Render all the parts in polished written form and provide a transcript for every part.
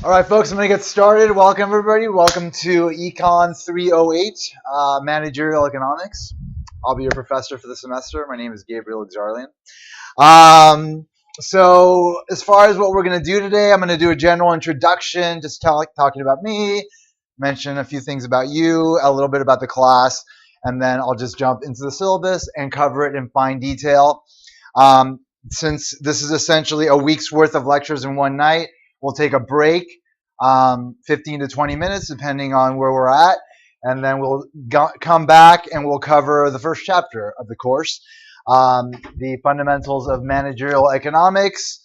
All right, folks, I'm going to get started. Welcome, everybody. Welcome to Econ 308, Managerial Economics. I'll be your professor for the semester. My name is Gabriel Exarlian. So as far as what we're going to do today, I'm going to do a general introduction, just talking about me, mention a few things about you, a little bit about the class, and then I'll just jump into the syllabus and cover it in fine detail. Since this is essentially a week's worth of lectures in one night, we'll take a break, 15 to 20 minutes, depending on where we're at, and then we'll come back and we'll cover the first chapter of the course, the fundamentals of managerial economics,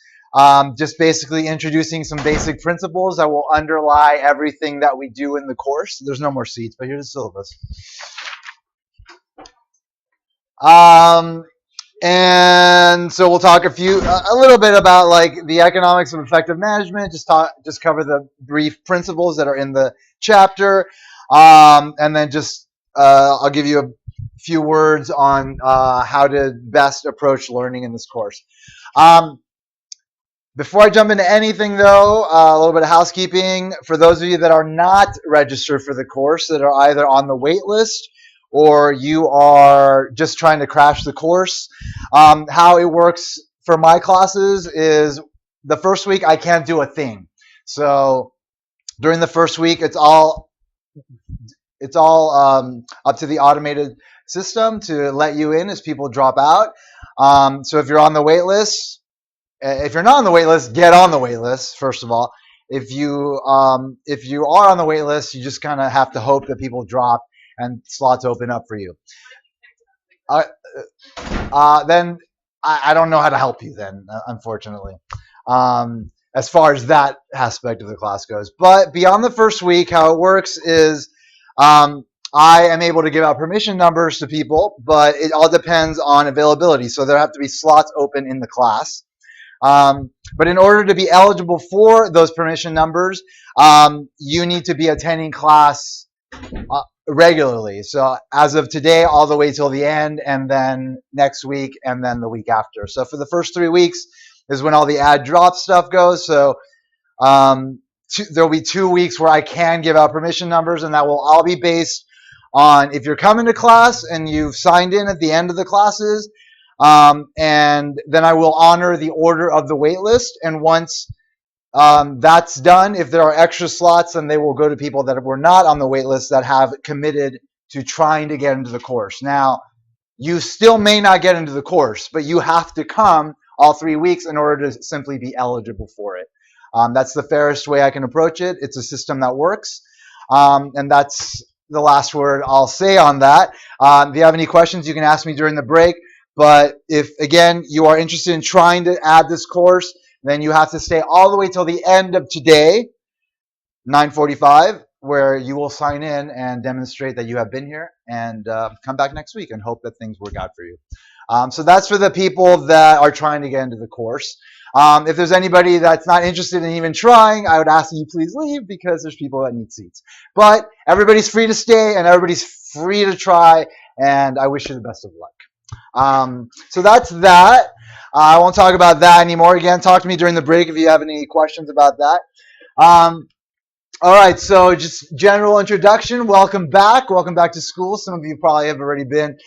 just basically introducing some basic principles that will underlie everything that we do in the course. There's no more seats, but here's the syllabus. And so we'll talk a little bit about like the economics of effective management. Just cover the brief principles that are in the chapter, and then I'll give you a few words on how to best approach learning in this course. Before I jump into anything, though, a little bit of housekeeping. For those of you that are not registered for the course, that are either on the wait list or you are just trying to crash the course, how it works for my classes is the first week I can't do a thing. So during the first week, it's all up to the automated system to let you in as people drop out. So if you're on the wait list, if you're not on the wait list, get on the wait list, first of all. If you are on the wait list, you just kind of have to hope that people drop and slots open up for you. Then I don't know how to help you then, unfortunately, as far as that aspect of the class goes. But beyond the first week, how it works is I am able to give out permission numbers to people, but it all depends on availability. So there have to be slots open in the class. But in order to be eligible for those permission numbers, you need to be attending class regularly. So as of today, all the way till the end, and then next week, and then the week after. So for the first 3 weeks is when all the add drop stuff goes. So there'll be 2 weeks where I can give out permission numbers, and that will all be based on if you're coming to class and you've signed in at the end of the classes. And then I will honor the order of the wait list. And once that's done, if there are extra slots, then they will go to people that were not on the wait list that have committed to trying to get into the course. Now, you still may not get into the course, but you have to come all 3 weeks in order to simply be eligible for it. That's the fairest way I can approach it. It's a system that works. And that's the last word I'll say on that. If you have any questions, you can ask me during the break. But if, again, you are interested in trying to add this course, then you have to stay all the way till the end of today, 9:45, where you will sign in and demonstrate that you have been here, and come back next week and hope that things work out for you. So that's for the people that are trying to get into the course. If there's anybody that's not interested in even trying, I would ask that you please leave, because there's people that need seats. But everybody's free to stay and everybody's free to try, and I wish you the best of luck. So that's that. I won't talk about that anymore. Again, talk to me during the break if you have any questions about that. All right, so just general introduction. Welcome back. Welcome back to school. Some of you probably have already been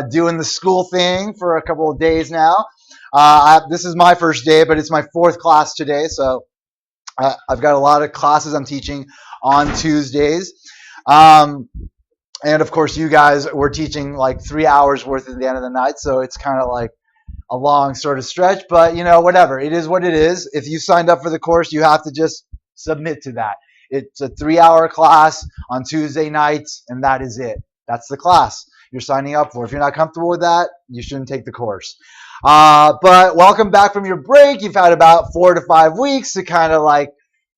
doing the school thing for a couple of days now. This is my first day, but it's my 4th class today. So I've got a lot of classes I'm teaching on Tuesdays. And of course, you guys were teaching like 3 hours worth at the end of the night. So it's kind of like a long sort of stretch, but whatever. It is what it is. If you signed up for the course, you have to just submit to that. It's a 3-hour class on Tuesday nights, and that is it. That's the class you're signing up for. If you're not comfortable with that, you shouldn't take the course. But welcome back from your break. You've had about 4 to 5 weeks to kind of like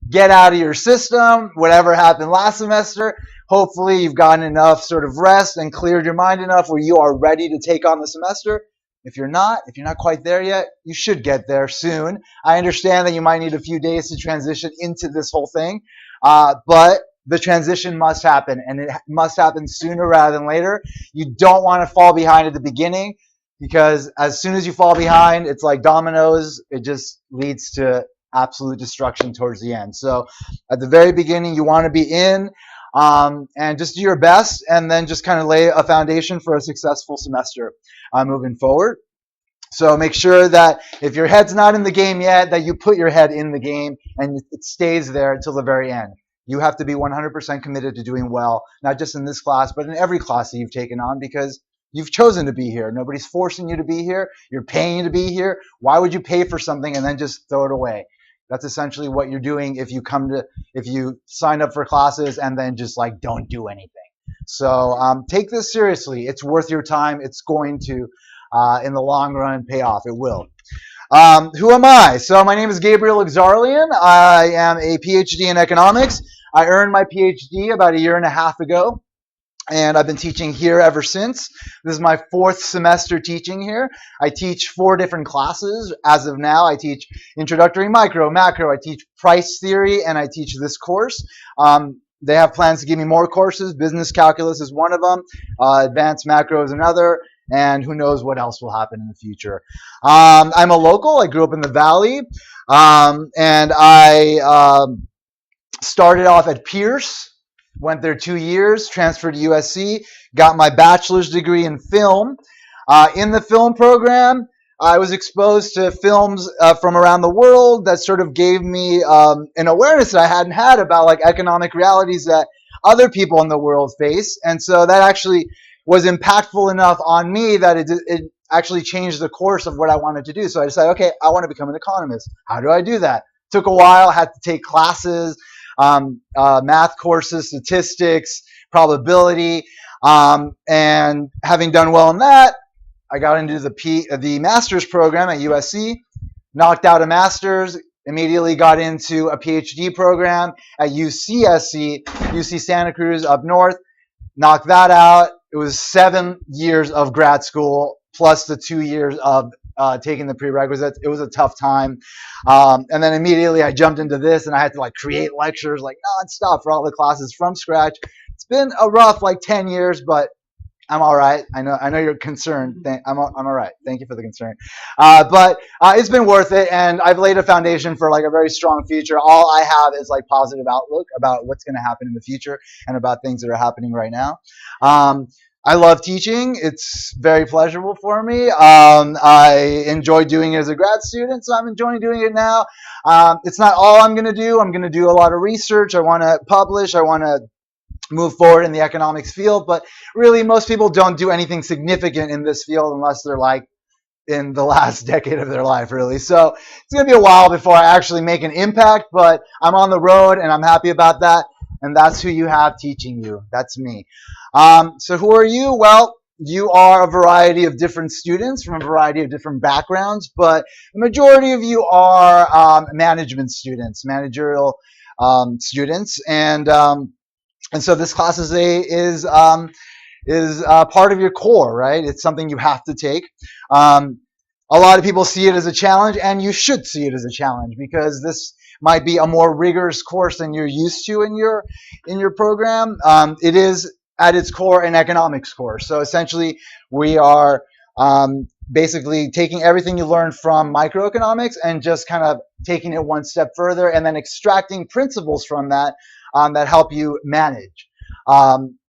get out of your system whatever happened last semester. Hopefully you've gotten enough sort of rest and cleared your mind enough where you are ready to take on the semester. If you're not quite there yet, you should get there soon. I understand that you might need a few days to transition into this whole thing, but the transition must happen, and it must happen sooner rather than later. You don't want to fall behind at the beginning, because as soon as you fall behind, it's like dominoes. It just leads to absolute destruction towards the end. So at the very beginning, you want to be in and just do your best, and then just kind of lay a foundation for a successful semester moving forward. So make sure that if your head's not in the game yet, that you put your head in the game and it stays there until the very end. You have to be 100% committed to doing well, not just in this class, but in every class that you've taken on, because you've chosen to be here. Nobody's forcing you to be here. You're paying to be here. Why would you pay for something and then just throw it away? That's essentially what you're doing if you sign up for classes and then just like don't do anything. So take this seriously. It's worth your time. It's going to, in the long run, pay off. It will. Who am I? So my name is Gabriel Exarlian. I am a PhD in economics. I earned my PhD about a year and a half ago, and I've been teaching here ever since. This is my 4th semester teaching here. I teach 4 different classes as of now. I teach introductory micro, macro. I teach price theory, and I teach this course. They have plans to give me more courses. Business calculus is one of them. Advanced macro is another. And who knows what else will happen in the future. I'm a local. I grew up in the Valley. And I started off at Pierce, went there 2 years, transferred to USC, got my bachelor's degree in film. In the film program, I was exposed to films from around the world that sort of gave me an awareness that I hadn't had about like economic realities that other people in the world face. And so that actually was impactful enough on me that it actually changed the course of what I wanted to do. So I decided, okay, I want to become an economist. How do I do that? Took a while, had to take classes, math courses, statistics, probability, and having done well in that, I got into the master's program at USC, knocked out a master's, immediately got into a PhD program at UCSC, UC Santa Cruz up north, knocked that out. It was 7 years of grad school plus the 2 years of taking the prerequisites. It was a tough time. And then immediately I jumped into this and I had to like create lectures like nonstop for all the classes from scratch. It's been a rough like 10 years, but I'm all right. I know you're concerned. I'm all right. Thank you for the concern. But it's been worth it, and I've laid a foundation for like a very strong future. All I have is like positive outlook about what's going to happen in the future and about things that are happening right now. I love teaching. It's very pleasurable for me. I enjoy doing it as a grad student, so I'm enjoying doing it now. It's not all I'm going to do. I'm going to do a lot of research. I want to publish. I want to move forward in the economics field, but really most people don't do anything significant in this field unless they're like in the last decade of their life, really. So it's going to be a while before I actually make an impact, but I'm on the road and I'm happy about that. And that's who you have teaching you. That's me. So who are you? Well, you are a variety of different students from a variety of different backgrounds, but the majority of you are management students, managerial students, and so this class is part of your core, right? It's something you have to take. A lot of people see it as a challenge, and you should see it as a challenge because this might be a more rigorous course than you're used to in your program. It is at its core an economics course. So essentially, we are basically taking everything you learned from microeconomics and just kind of taking it one step further, and then extracting principles from that. That help you manage.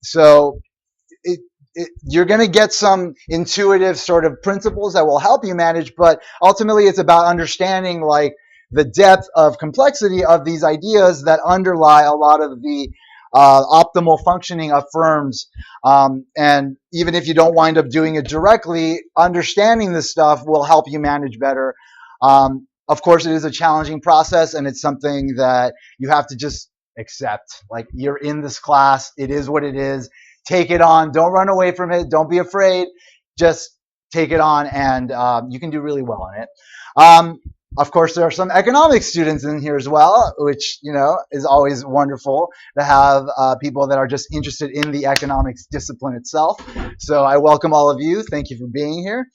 So you're going to get some intuitive sort of principles that will help you manage, but ultimately it's about understanding like the depth of complexity of these ideas that underlie a lot of the optimal functioning of firms. And even if you don't wind up doing it directly, understanding this stuff will help you manage better. Of course, it is a challenging process, and it's something that you have to just accept. Like, you're in this class, it is what it is. Take it on. Don't run away from it. Don't be afraid. Just take it on, and you can do really well on it. Of course, there are some economics students in here as well, which, you know, is always wonderful to have people that are just interested in the economics discipline itself. So I welcome all of you. Thank you for being here.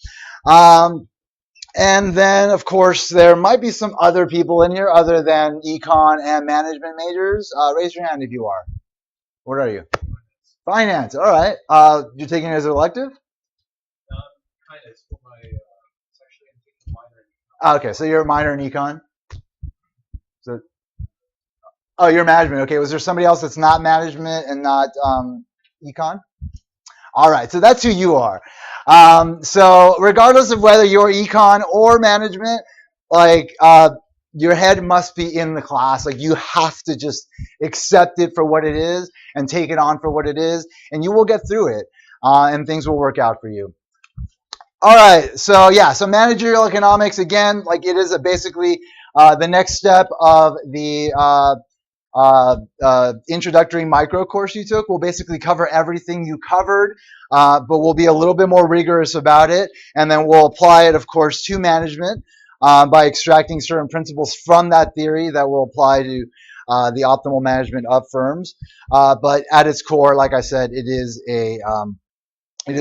And then, of course, there might be some other people in here other than econ and management majors. Raise your hand if you are. What are you? Finance. All right. You're taking it as an elective? Kind of. It's for my, it's actually I'm taking a minor in econ. Okay, so you're a minor in econ. So, oh, you're management. Okay. Was there somebody else that's not management and not econ? All right. So that's who you are. So regardless of whether you're econ or management, like your head must be in the class. Like you have to just accept it for what it is and take it on for what it is, and you will get through it, and things will work out for you. All right, so yeah, so managerial economics again, like it is basically the next step of the introductory micro course you took. Will basically cover everything you covered, but we'll be a little bit more rigorous about it, and then we'll apply it, of course, to management by extracting certain principles from that theory that will apply to the optimal management of firms. But at its core, like I said, it is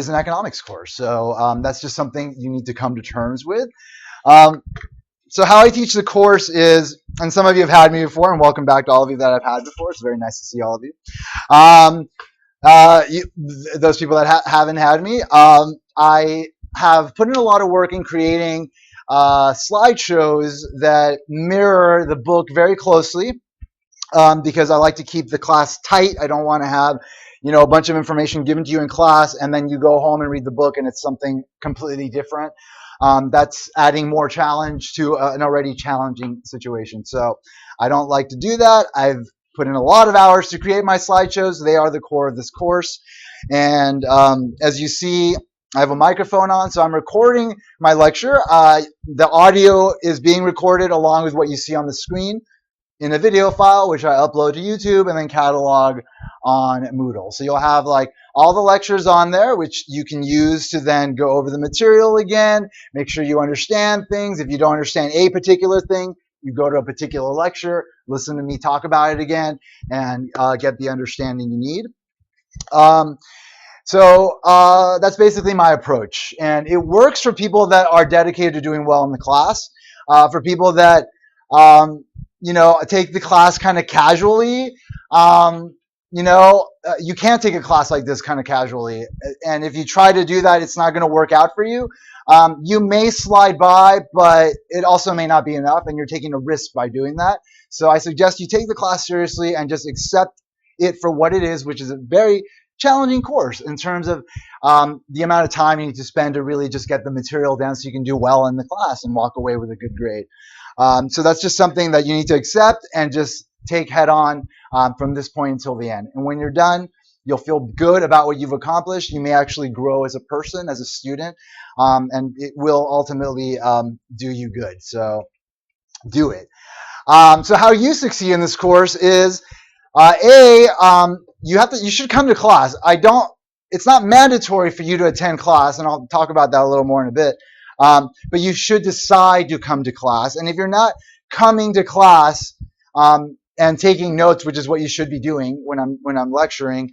an economics course. So that's just something you need to come to terms with. Um, so how I teach the course is, and some of you have had me before, and welcome back to all of you that I've had before. It's very nice to see all of you. Um, those people that haven't had me, I have put in a lot of work in creating slideshows that mirror the book very closely, because I like to keep the class tight. I don't want to have, a bunch of information given to you in class and then you go home and read the book and it's something completely different. That's adding more challenge to an already challenging situation. So I don't like to do that. I've put in a lot of hours to create my slideshows. They are the core of this course. And as you see, I have a microphone on, so I'm recording my lecture. The audio is being recorded along with what you see on the screen in a video file, which I upload to YouTube and then catalog on Moodle. So you'll have like all the lectures on there, which you can use to then go over the material again, make sure you understand things. If you don't understand a particular thing, you go to a particular lecture, listen to me talk about it again, and get the understanding you need. So that's basically my approach. And it works for people that are dedicated to doing well in the class. For people that, take the class kind of casually, you can't take a class like this kind of casually. And if you try to do that, it's not going to work out for you. You may slide by, but it also may not be enough, and you're taking a risk by doing that. So I suggest you take the class seriously and just accept it for what it is, which is a very challenging course in terms of the amount of time you need to spend to really just get the material down so you can do well in the class and walk away with a good grade. So that's just something that you need to accept and just take head on from this point until the end. And when you're done, you'll feel good about what you've accomplished. You may actually grow as a person, as a student, and it will ultimately do you good. So do it. So how you succeed in this course is you should come to class. It's not mandatory for you to attend class, and I'll talk about that a little more in a bit. But you should decide to come to class. And if you're not coming to class and taking notes, which is what you should be doing when I'm lecturing,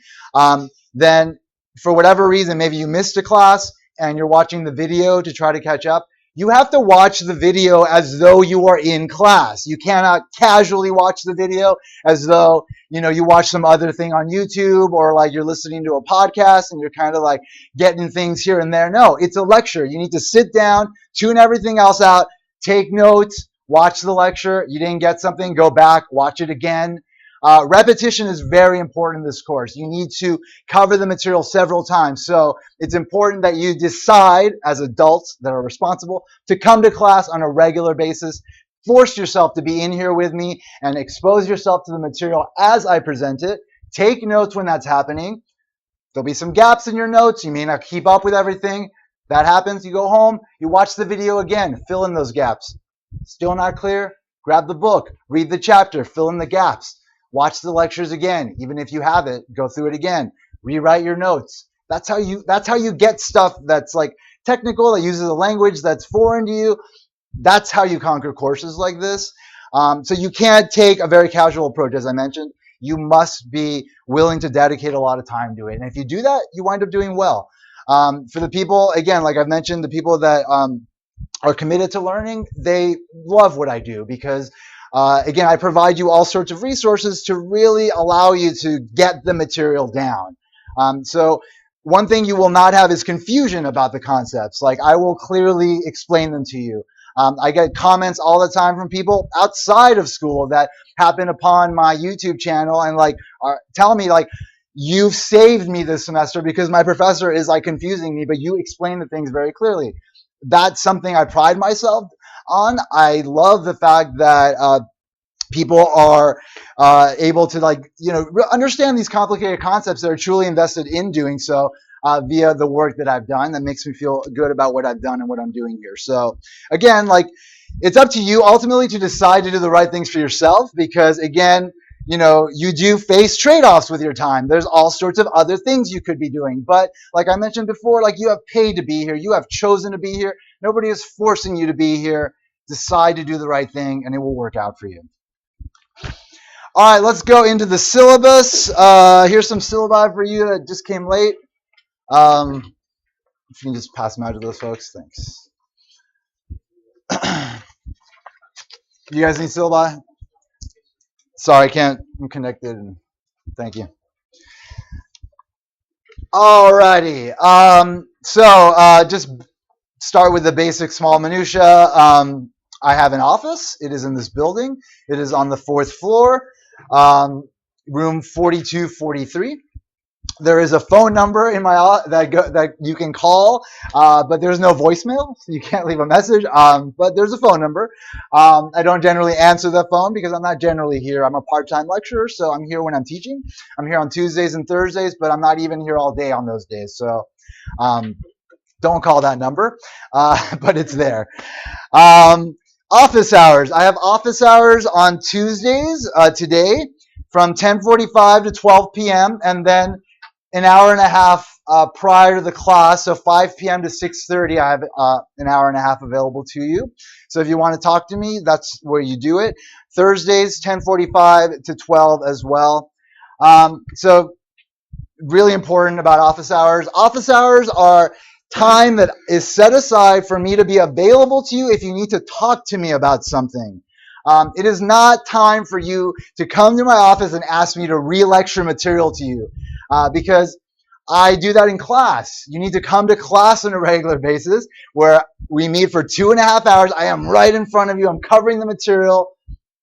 then for whatever reason, maybe you missed a class and you're watching the video to try to catch up. You have to watch the video as though you are in class. You cannot casually watch the video as though, you watch some other thing on YouTube or like you're listening to a podcast and you're kind of like getting things here and there. No, it's a lecture. You need to sit down, tune everything else out, take notes, watch the lecture. You didn't get something, go back, watch it again. Repetition is very important in this course. You need to cover the material several times. So it's important that you decide as adults that are responsible to come to class on a regular basis. Force yourself to be in here with me and expose yourself to the material as I present it. Take notes when that's happening. There'll be some gaps in your notes. You may not keep up with everything. That happens. You go home, you watch the video again, fill in those gaps. Still not clear? Grab the book, read the chapter, fill in the gaps. Watch the lectures again. Even if you have it, go through it again. Rewrite your notes. That's how you get stuff that's like technical, that uses a language that's foreign to you. That's how you conquer courses like this. So you can't take a very casual approach, as I mentioned. You must be willing to dedicate a lot of time to it. And if you do that, you wind up doing well. For the people, again, like I've mentioned, the people that are committed to learning, they love what I do because again, I provide you all sorts of resources to really allow you to get the material down. So one thing you will not have is confusion about the concepts. Like I will clearly explain them to you. I get comments all the time from people outside of school that happen upon my YouTube channel and like tell me like, you've saved me this semester because my professor is like confusing me, but you explain the things very clearly. That's something I pride myself on. I love the fact that people are able to like understand these complicated concepts that are truly invested in doing so via the work that I've done. That makes me feel good about what I've done and what I'm doing here. So again, like, it's up to you ultimately to decide to do the right things for yourself, because again, you do face trade-offs with your time. There's all sorts of other things you could be doing, but like I mentioned before, like, you have paid to be here, you have chosen to be here, nobody is forcing you to be here. Decide to do the right thing and it will work out for you. All right, let's go into the syllabus. Here's some syllabi for you that just came late. If you can just pass them out to those folks, thanks. You guys need syllabi? Sorry, I can't. I'm connected. Thank you. Alrighty. So just start with the basic small minutia. I have an office. It is in this building. It is on the 4th floor, room 4243. There is a phone number in my that you can call, but there's no voicemail, so you can't leave a message. But there's a phone number. I don't generally answer the phone because I'm not generally here. I'm a part-time lecturer, so I'm here when I'm teaching. I'm here on Tuesdays and Thursdays, but I'm not even here all day on those days. So don't call that number, but it's there. Office hours. I have office hours on Tuesdays today from 10:45 to 12 p.m. and then an hour and a half prior to the class, so 5 p.m. to 6:30, I have an hour and a half available to you. So if you want to talk to me, that's where you do it. Thursdays, 10:45 to 12 as well. So really important about office hours. Office hours are time that is set aside for me to be available to you if you need to talk to me about something. It is not time for you to come to my office and ask me to re-lecture material to you because I do that in class. You need to come to class on a regular basis where we meet for 2.5 hours. I am right in front of you. I'm covering the material.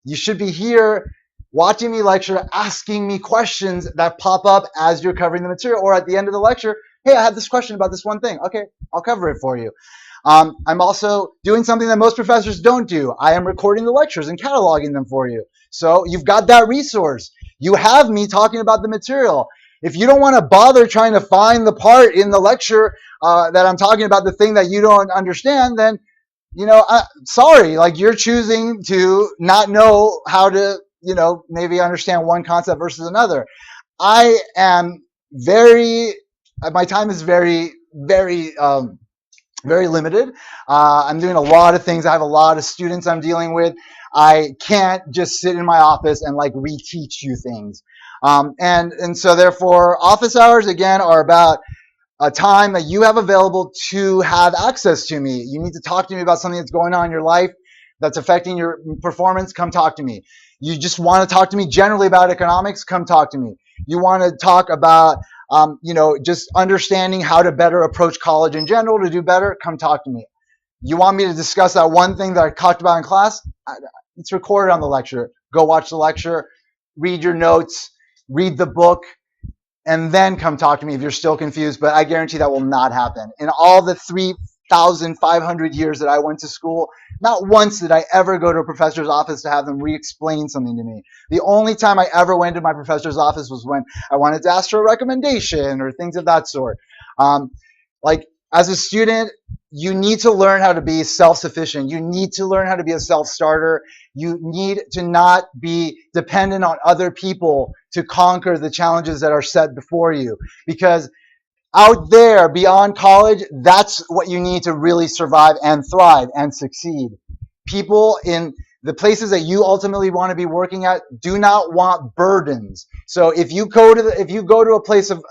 You should be here watching me lecture, asking me questions that pop up as you're covering the material, or at the end of the lecture, hey, I have this question about this one thing. Okay, I'll cover it for you. I'm also doing something that most professors don't do. I am recording the lectures and cataloging them for you. So you've got that resource. You have me talking about the material. If you don't want to bother trying to find the part in the lecture that I'm talking about, the thing that you don't understand, then, sorry, like, you're choosing to not know how to, maybe understand one concept versus another. I am my time is very, very, very limited. I'm doing a lot of things. I have a lot of students I'm dealing with. I can't just sit in my office and like reteach you things. And so therefore, office hours, again, are about a time that you have available to have access to me. You need to talk to me about something that's going on in your life that's affecting your performance, come talk to me. You just want to talk to me generally about economics, come talk to me. You want to talk about just understanding how to better approach college in general to do better, come talk to me. You want me to discuss that one thing that I talked about in class? It's recorded on the lecture. Go watch the lecture, read your notes, read the book, and then come talk to me if you're still confused. But I guarantee that will not happen. In all the 3,500 years that I went to school, not once did I ever go to a professor's office to have them re-explain something to me. The only time I ever went to my professor's office was when I wanted to ask for a recommendation or things of that sort. As a student, you need to learn how to be self-sufficient. You need to learn how to be a self-starter. You need to not be dependent on other people to conquer the challenges that are set before you. Because out there, beyond college, that's what you need to really survive and thrive and succeed. People in the places that you ultimately want to be working at do not want burdens. So if you go to a place of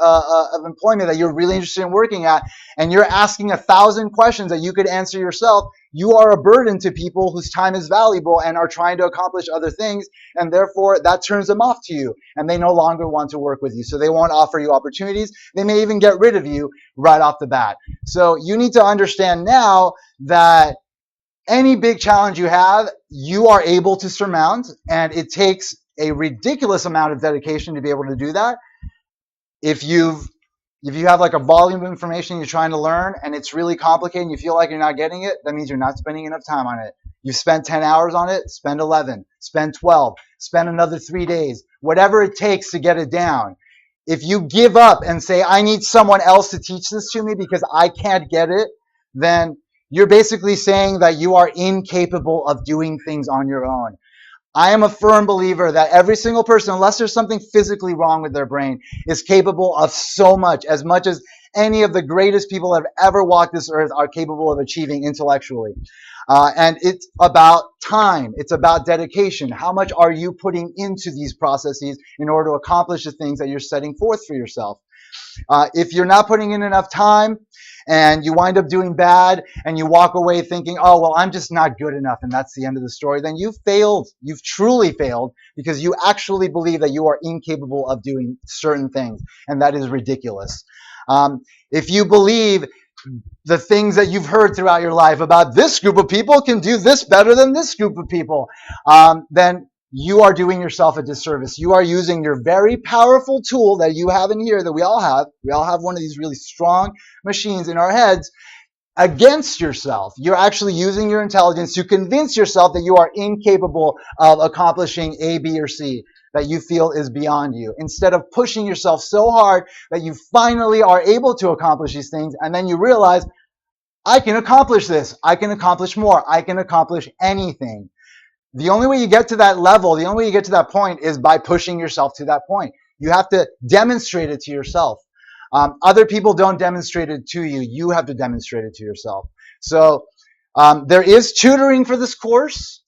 employment that you're really interested in working at, and you're asking 1,000 questions that you could answer yourself, you are a burden to people whose time is valuable and are trying to accomplish other things, and therefore that turns them off to you, and they no longer want to work with you. So they won't offer you opportunities. They may even get rid of you right off the bat. So you need to understand now that Any big challenge you have, you are able to surmount, and it takes a ridiculous amount of dedication to be able to do that. If you have like a volume of information you're trying to learn and it's really complicated and you feel like you're not getting it, that means you're not spending enough time on it. You spent 10 hours on it, spend 11, spend 12, spend another 3 days, whatever it takes to get it down. If you give up and say, I need someone else to teach this to me because I can't get it, then you're basically saying that you are incapable of doing things on your own. I am a firm believer that every single person, unless there's something physically wrong with their brain, is capable of so much as any of the greatest people that have ever walked this earth are capable of achieving intellectually. And it's about time. It's about dedication. How much are you putting into these processes in order to accomplish the things that you're setting forth for yourself? If you're not putting in enough time and you wind up doing bad and you walk away thinking, oh, well, I'm just not good enough and that's the end of the story, then you've failed. You've truly failed because you actually believe that you are incapable of doing certain things, and that is ridiculous. If you believe the things that you've heard throughout your life about this group of people can do this better than this group of people, then you are doing yourself a disservice. You are using your very powerful tool that you have in here, that we all have. We all have one of these really strong machines in our heads against yourself. You're actually using your intelligence to convince yourself that you are incapable of accomplishing A, B, or C that you feel is beyond you, instead of pushing yourself so hard that you finally are able to accomplish these things, and then you realize, I can accomplish this, I can accomplish more, I can accomplish anything. The only way you get to that level, the only way you get to that point is by pushing yourself to that point. You have to demonstrate it to yourself. Other people don't demonstrate it to you. You have to demonstrate it to yourself. So there is tutoring for this course.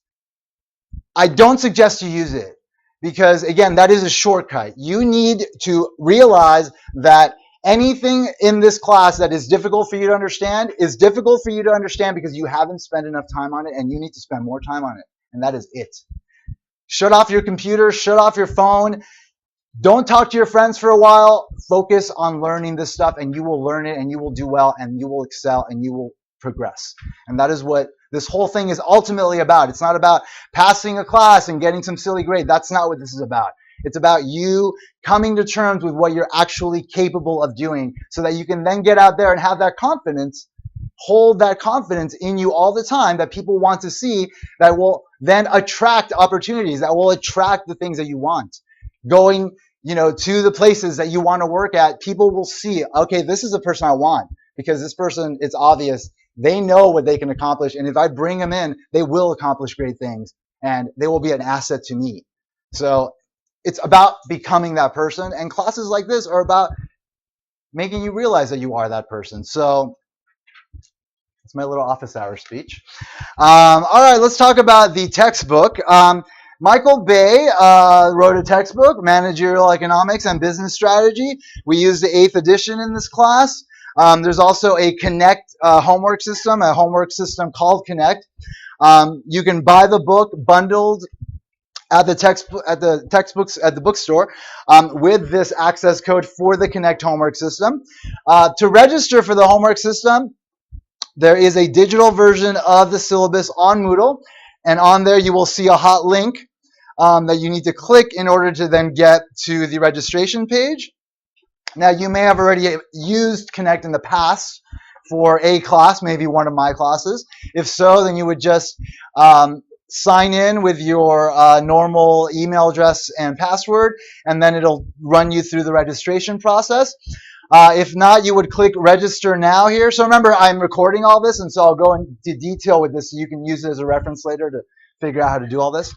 I don't suggest you use it because, again, that is a shortcut. You need to realize that anything in this class that is difficult for you to understand is difficult for you to understand because you haven't spent enough time on it, and you need to spend more time on it. And that is it. Shut off your computer, shut off your phone. Don't talk to your friends for a while. Focus on learning this stuff, and you will learn it, and you will do well, and you will excel, and you will progress. And that is what this whole thing is ultimately about. It's not about passing a class and getting some silly grade. That's not what this is about. It's about you coming to terms with what you're actually capable of doing so that you can then get out there and have that confidence, hold that confidence in you all the time that people want to see, that will then attract opportunities, that will attract the things that you want. Going, to the places that you want to work at, people will see, okay, this is a person I want, because this person, it's obvious, they know what they can accomplish, and if I bring them in, they will accomplish great things, and they will be an asset to me. So it's about becoming that person, and classes like this are about making you realize that you are that person. So it's my little office hour speech. All right, let's talk about the textbook. Michael Bay wrote a textbook, Managerial Economics and Business Strategy. We use the 8th edition in this class. There's also a Connect homework system called Connect. You can buy the book bundled at the bookstore with this access code for the Connect homework system. To register for the homework system, there is a digital version of the syllabus on Moodle, and on there you will see a hot link that you need to click in order to then get to the registration page. Now, you may have already used Connect in the past for a class, maybe one of my classes. If so, then you would just sign in with your normal email address and password, and then it'll run you through the registration process. If not, you would click register now here. So remember, I'm recording all this, and so I'll go into detail with this so you can use it as a reference later to figure out how to do all this.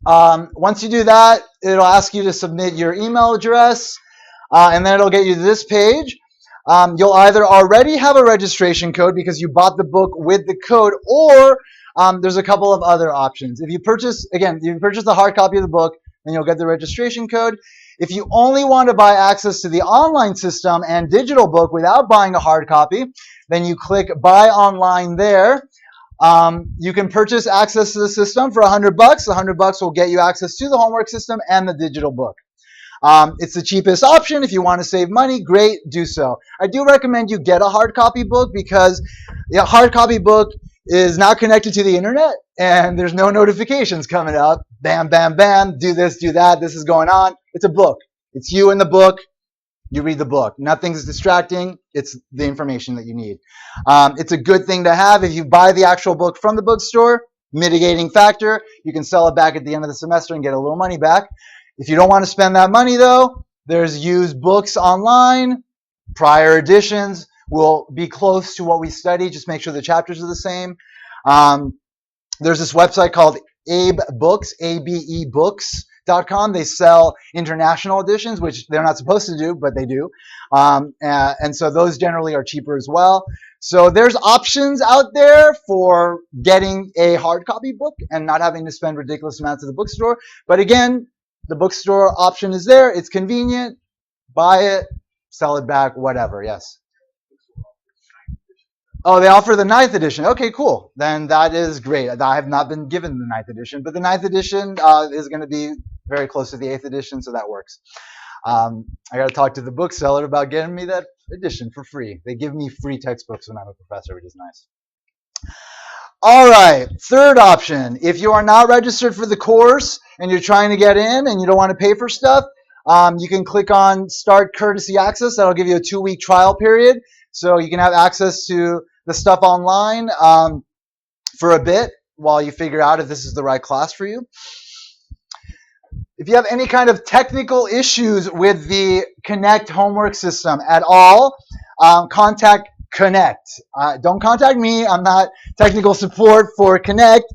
Once you do that, it'll ask you to submit your email address, and then it'll get you to this page. You'll either already have a registration code because you bought the book with the code, or there's a couple of other options. If you purchase the hard copy of the book, then you'll get the registration code. If you only want to buy access to the online system and digital book without buying a hard copy, then you click buy online there. You can purchase access to the system for $100. The $100 will get you access to the homework system and the digital book. It's the cheapest option. If you want to save money, great, do so. I do recommend you get a hard copy book because a hard copy book is not connected to the internet and there's no notifications coming up. Bam, bam, bam, do this, do that, this is going on. It's a book. It's you in the book. You read the book. Nothing's distracting. It's the information that you need. It's a good thing to have. If you buy the actual book from the bookstore, mitigating factor, you can sell it back at the end of the semester and get a little money back. If you don't want to spend that money, though, there's used books online. Prior editions will be close to what we study. Just make sure the chapters are the same. There's this website called Abe Books, A-B-E Books.com. They sell international editions, which they're not supposed to do, but they do. And so those generally are cheaper as well. So there's options out there for getting a hard copy book and not having to spend ridiculous amounts at the bookstore. But again, the bookstore option is there. It's convenient. Buy it, sell it back, whatever. Yes. Oh, they offer the 9th edition. Okay, cool. Then that is great. I have not been given the 9th edition, but the 9th edition is going to be very close to the 8th edition, so that works. I got to talk to the bookseller about getting me that edition for free. They give me free textbooks when I'm a professor, which is nice. All right, third option. If you are not registered for the course and you're trying to get in and you don't want to pay for stuff, you can click on Start Courtesy Access. That'll give you a 2-week trial period. So you can have access to the stuff online for a bit while you figure out if this is the right class for you. If you have any kind of technical issues with the Connect homework system at all, contact Connect. Don't contact me. I'm not technical support for Connect.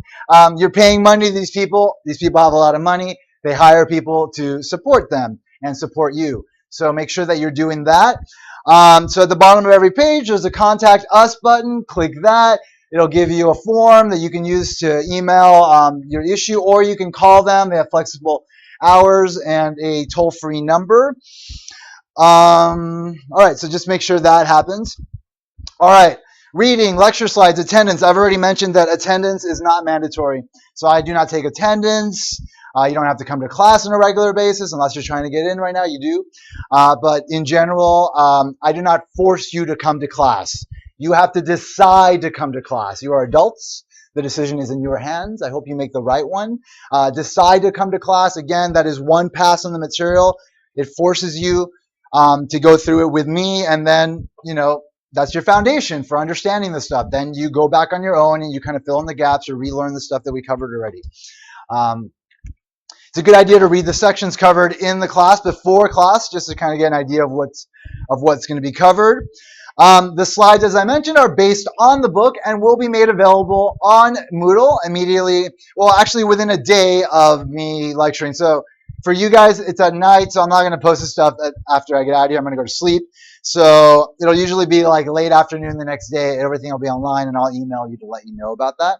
You're paying money to these people. These people have a lot of money. They hire people to support them and support you. So make sure that you're doing that. So at the bottom of every page, there's a Contact Us button. Click that. It'll give you a form that you can use to email your issue, or you can call them. They have flexible hours and a toll-free number. All right, so just make sure that happens. All right, reading, lecture slides, attendance. I've already mentioned that attendance is not mandatory. So I do not take attendance. You don't have to come to class on a regular basis unless you're trying to get in right now. You do. But in general, I do not force you to come to class. You have to decide to come to class. You are adults. The decision is in your hands. I hope you make the right one. Decide to come to class. Again, that is one pass on the material. It forces you to go through it with me, and then, that's your foundation for understanding the stuff. Then you go back on your own and you kind of fill in the gaps or relearn the stuff that we covered already. It's a good idea to read the sections covered in the class before class, just to kind of get an idea of what's going to be covered. The slides, as I mentioned, are based on the book and will be made available on Moodle immediately. Well, actually within a day of me lecturing. So for you guys, it's at night, so I'm not going to post this stuff after I get out of here. I'm going to go to sleep. So it'll usually be like late afternoon the next day. Everything will be online, and I'll email you to let you know about that.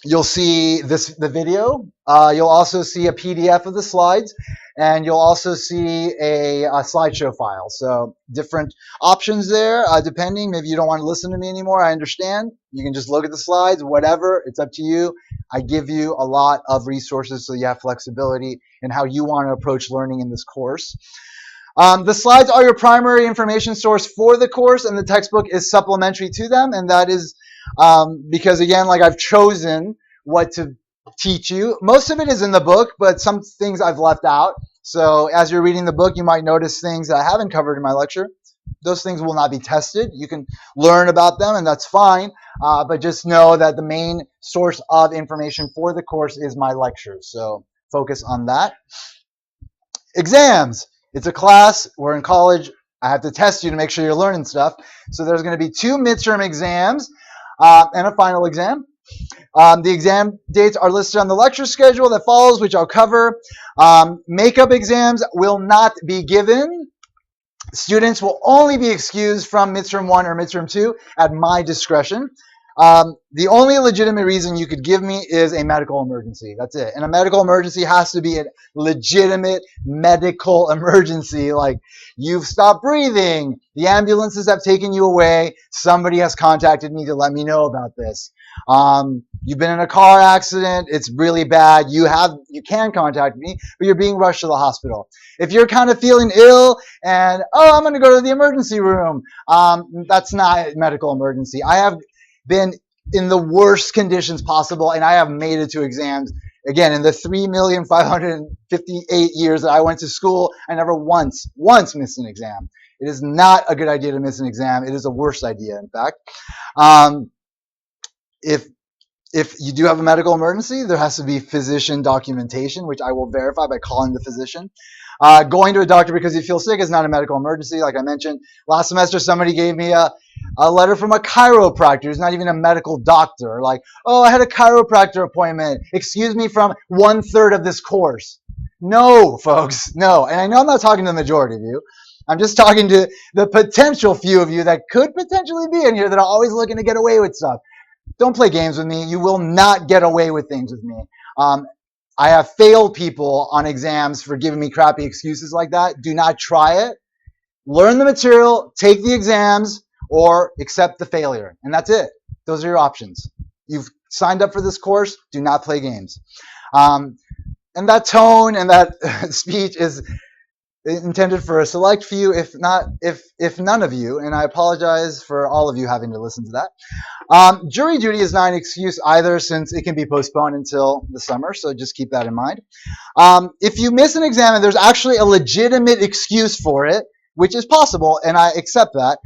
You'll see the video. You'll also see a PDF of the slides, and you'll also see a slideshow file. So different options there, depending. Maybe you don't want to listen to me anymore. I understand. You can just look at the slides, whatever. It's up to you. I give you a lot of resources so you have flexibility in how you want to approach learning in this course. The slides are your primary information source for the course, and the textbook is supplementary to them, and that is because, again, like I've chosen what to teach you. Most of it is in the book, but some things I've left out. So as you're reading the book, you might notice things that I haven't covered in my lecture. Those things will not be tested. You can learn about them, and that's fine, but just know that the main source of information for the course is my lectures. So focus on that. Exams. It's a class. We're in college. I have to test you to make sure you're learning stuff. So there's going to be 2 midterm exams and a final exam. The exam dates are listed on the lecture schedule that follows, which I'll cover. Makeup exams will not be given. Students will only be excused from midterm 1 or midterm 2 at my discretion. The only legitimate reason you could give me is a medical emergency. That's it. And a medical emergency has to be a legitimate medical emergency. Like, you've stopped breathing, the ambulances have taken you away, somebody has contacted me to let me know about this. You've been in a car accident, it's really bad. You can contact me, but you're being rushed to the hospital. If you're kind of feeling ill and I'm going to go to the emergency room, that's not a medical emergency. I have been in the worst conditions possible, and I have made it to exams. Again, in the 3,558 years that I went to school, I never once missed an exam. It is not a good idea to miss an exam. It is a worse idea, in fact. Um, if you do have a medical emergency, there has to be physician documentation, which I will verify by calling the physician. Going to a doctor because you feel sick is not a medical emergency. Like I mentioned, last semester somebody gave me a letter from a chiropractor who's not even a medical doctor. Like, oh, I had a chiropractor appointment. Excuse me from 1/3 of this course. No, folks, no. And I know I'm not talking to the majority of you. I'm just talking to the potential few of you that could potentially be in here that are always looking to get away with stuff. Don't play games with me. You will not get away with things with me. I have failed people on exams for giving me crappy excuses like that. Do not try it. Learn the material, take the exams, or accept the failure. And that's it. Those are your options. You've signed up for this course. Do not play games. And that tone and that speech is intended for a select few, if none of you, and I apologize for all of you having to listen to that. Jury duty is not an excuse either, since it can be postponed until the summer, so just keep that in mind. If you miss an exam and there's actually a legitimate excuse for it, which is possible, and I accept that,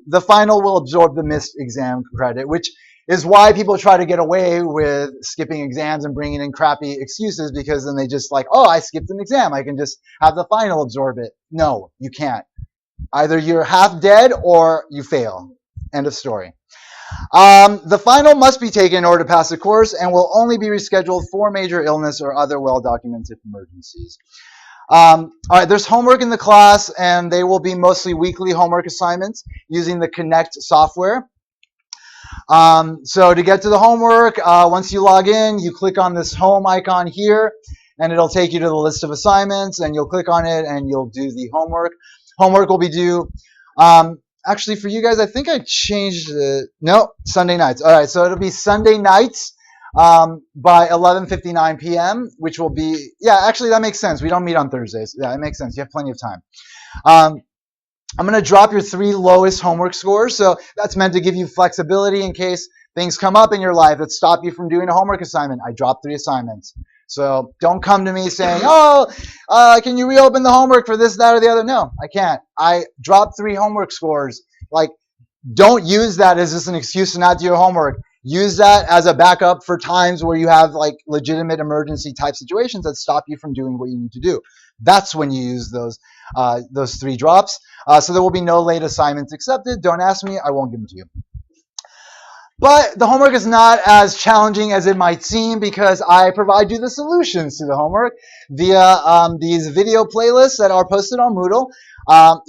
the final will absorb the missed exam credit, which is why people try to get away with skipping exams and bringing in crappy excuses, because then they just like, oh, I skipped an exam, I can just have the final absorb it. No, you can't. Either you're half dead or you fail. End of story. The final must be taken in order to pass the course and will only be rescheduled for major illness or other well-documented emergencies. All right, there's homework in the class, and they will be mostly weekly homework assignments using the Connect software. So to get to the homework, once you log in, you click on this home icon here, and it'll take you to the list of assignments, and you'll click on it, and you'll do the homework. Homework will be due. Actually, for you guys, I think I changed it. No, Sunday nights. All right, so it'll be Sunday nights by 11:59 p.m., which will be, yeah, actually, that makes sense. We don't meet on Thursdays. Yeah, it makes sense. You have plenty of time. I'm going to drop your 3 lowest homework scores. So that's meant to give you flexibility in case things come up in your life that stop you from doing a homework assignment. I dropped 3 assignments. So don't come to me saying, can you reopen the homework for this, that, or the other? No, I can't. I dropped 3 homework scores. Like, don't use that as just an excuse to not do your homework. Use that as a backup for times where you have like legitimate emergency type situations that stop you from doing what you need to do. That's when you use those 3 drops. So there will be no late assignments accepted. Don't ask me. I won't give them to you. But the homework is not as challenging as it might seem, because I provide you the solutions to the homework via these video playlists that are posted on Moodle.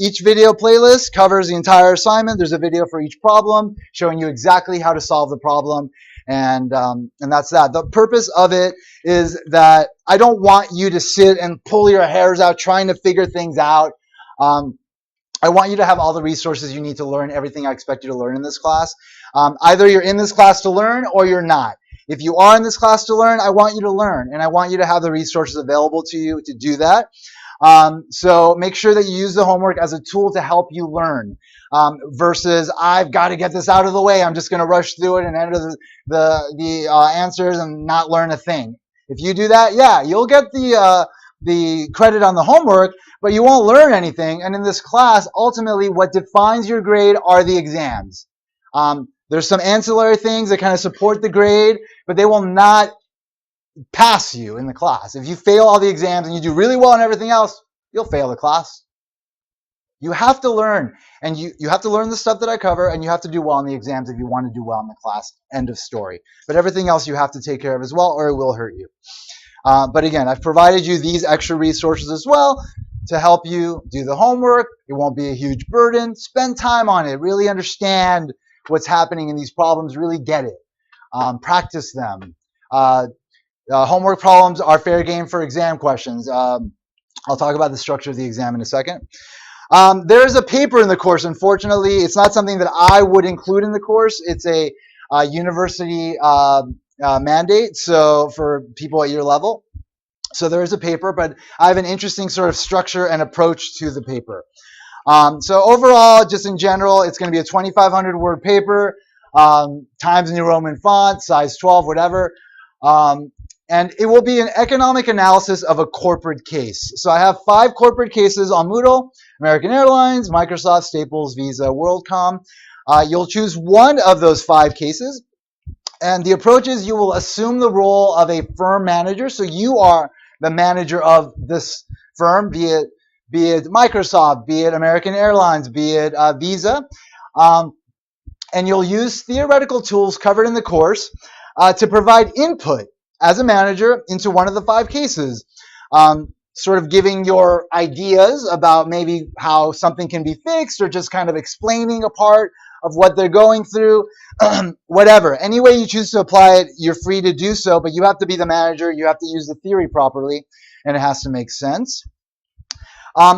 Each video playlist covers the entire assignment. There's a video for each problem showing you exactly how to solve the problem. And that's that. The purpose of it is that I don't want you to sit and pull your hairs out trying to figure things out. I want you to have all the resources you need to learn everything I expect you to learn in this class. Either you're in this class to learn or you're not. If you are in this class to learn, I want you to learn, and I want you to have the resources available to you to do that. So make sure that you use the homework as a tool to help you learn, versus I've got to get this out of the way. I'm just going to rush through it and enter the answers and not learn a thing. If you do that, yeah, you'll get the credit on the homework, but you won't learn anything. And in this class, ultimately, what defines your grade are the exams. There's some ancillary things that kind of support the grade, but they will not pass you in the class. If you fail all the exams and you do really well in everything else, you'll fail the class. You have to learn, and you have to learn the stuff that I cover, and you have to do well in the exams if you want to do well in the class. End of story. But everything else you have to take care of as well, or it will hurt you. But again, I've provided you these extra resources as well to help you do the homework. It won't be a huge burden. Spend time on it. Really understand what's happening in these problems. Really get it. Practice them. Homework problems are fair game for exam questions. I'll talk about the structure of the exam in a second. There is a paper in the course. Unfortunately, it's not something that I would include in the course. It's a university mandate. So for people at your level. So there is a paper, but I have an interesting sort of structure and approach to the paper. So overall, just in general, it's going to be a 2,500 word paper, Times New Roman font, size 12, whatever. And it will be an economic analysis of a corporate case. So I have 5 corporate cases on Moodle: American Airlines, Microsoft, Staples, Visa, WorldCom. You'll choose one of those 5 cases. And the approach is you will assume the role of a firm manager. So you are the manager of this firm, be it Microsoft, be it American Airlines, be it Visa. And you'll use theoretical tools covered in the course to provide input as a manager into one of the 5 cases, sort of giving your ideas about maybe how something can be fixed, or just kind of explaining a part of what they're going through, whatever. Any way you choose to apply it, you're free to do so, but you have to be the manager. You have to use the theory properly, and it has to make sense.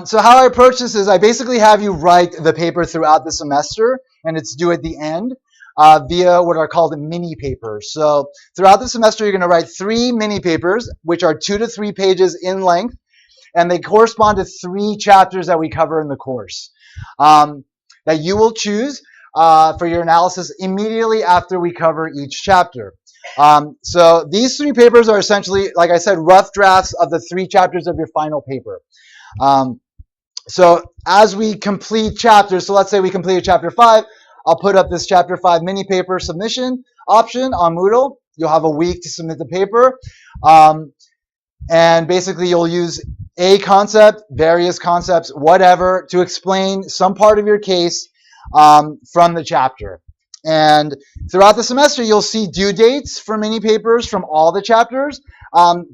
So how I approach this is I basically have you write the paper throughout the semester, and it's due at the end via what are called mini papers. So throughout the semester, you're going to write 3 mini papers, which are 2 to 3 pages in length, and they correspond to 3 chapters that we cover in the course that you will choose for your analysis immediately after we cover each chapter. So these 3 papers are essentially, like I said, rough drafts of the 3 chapters of your final paper. So as we complete chapters, so let's say we completed chapter 5, I'll put up this chapter 5 mini paper submission option on Moodle. You'll have a week to submit the paper. And basically you'll use a concept, various concepts, whatever, to explain some part of your case from the chapter. And throughout the semester, you'll see due dates for mini papers from all the chapters.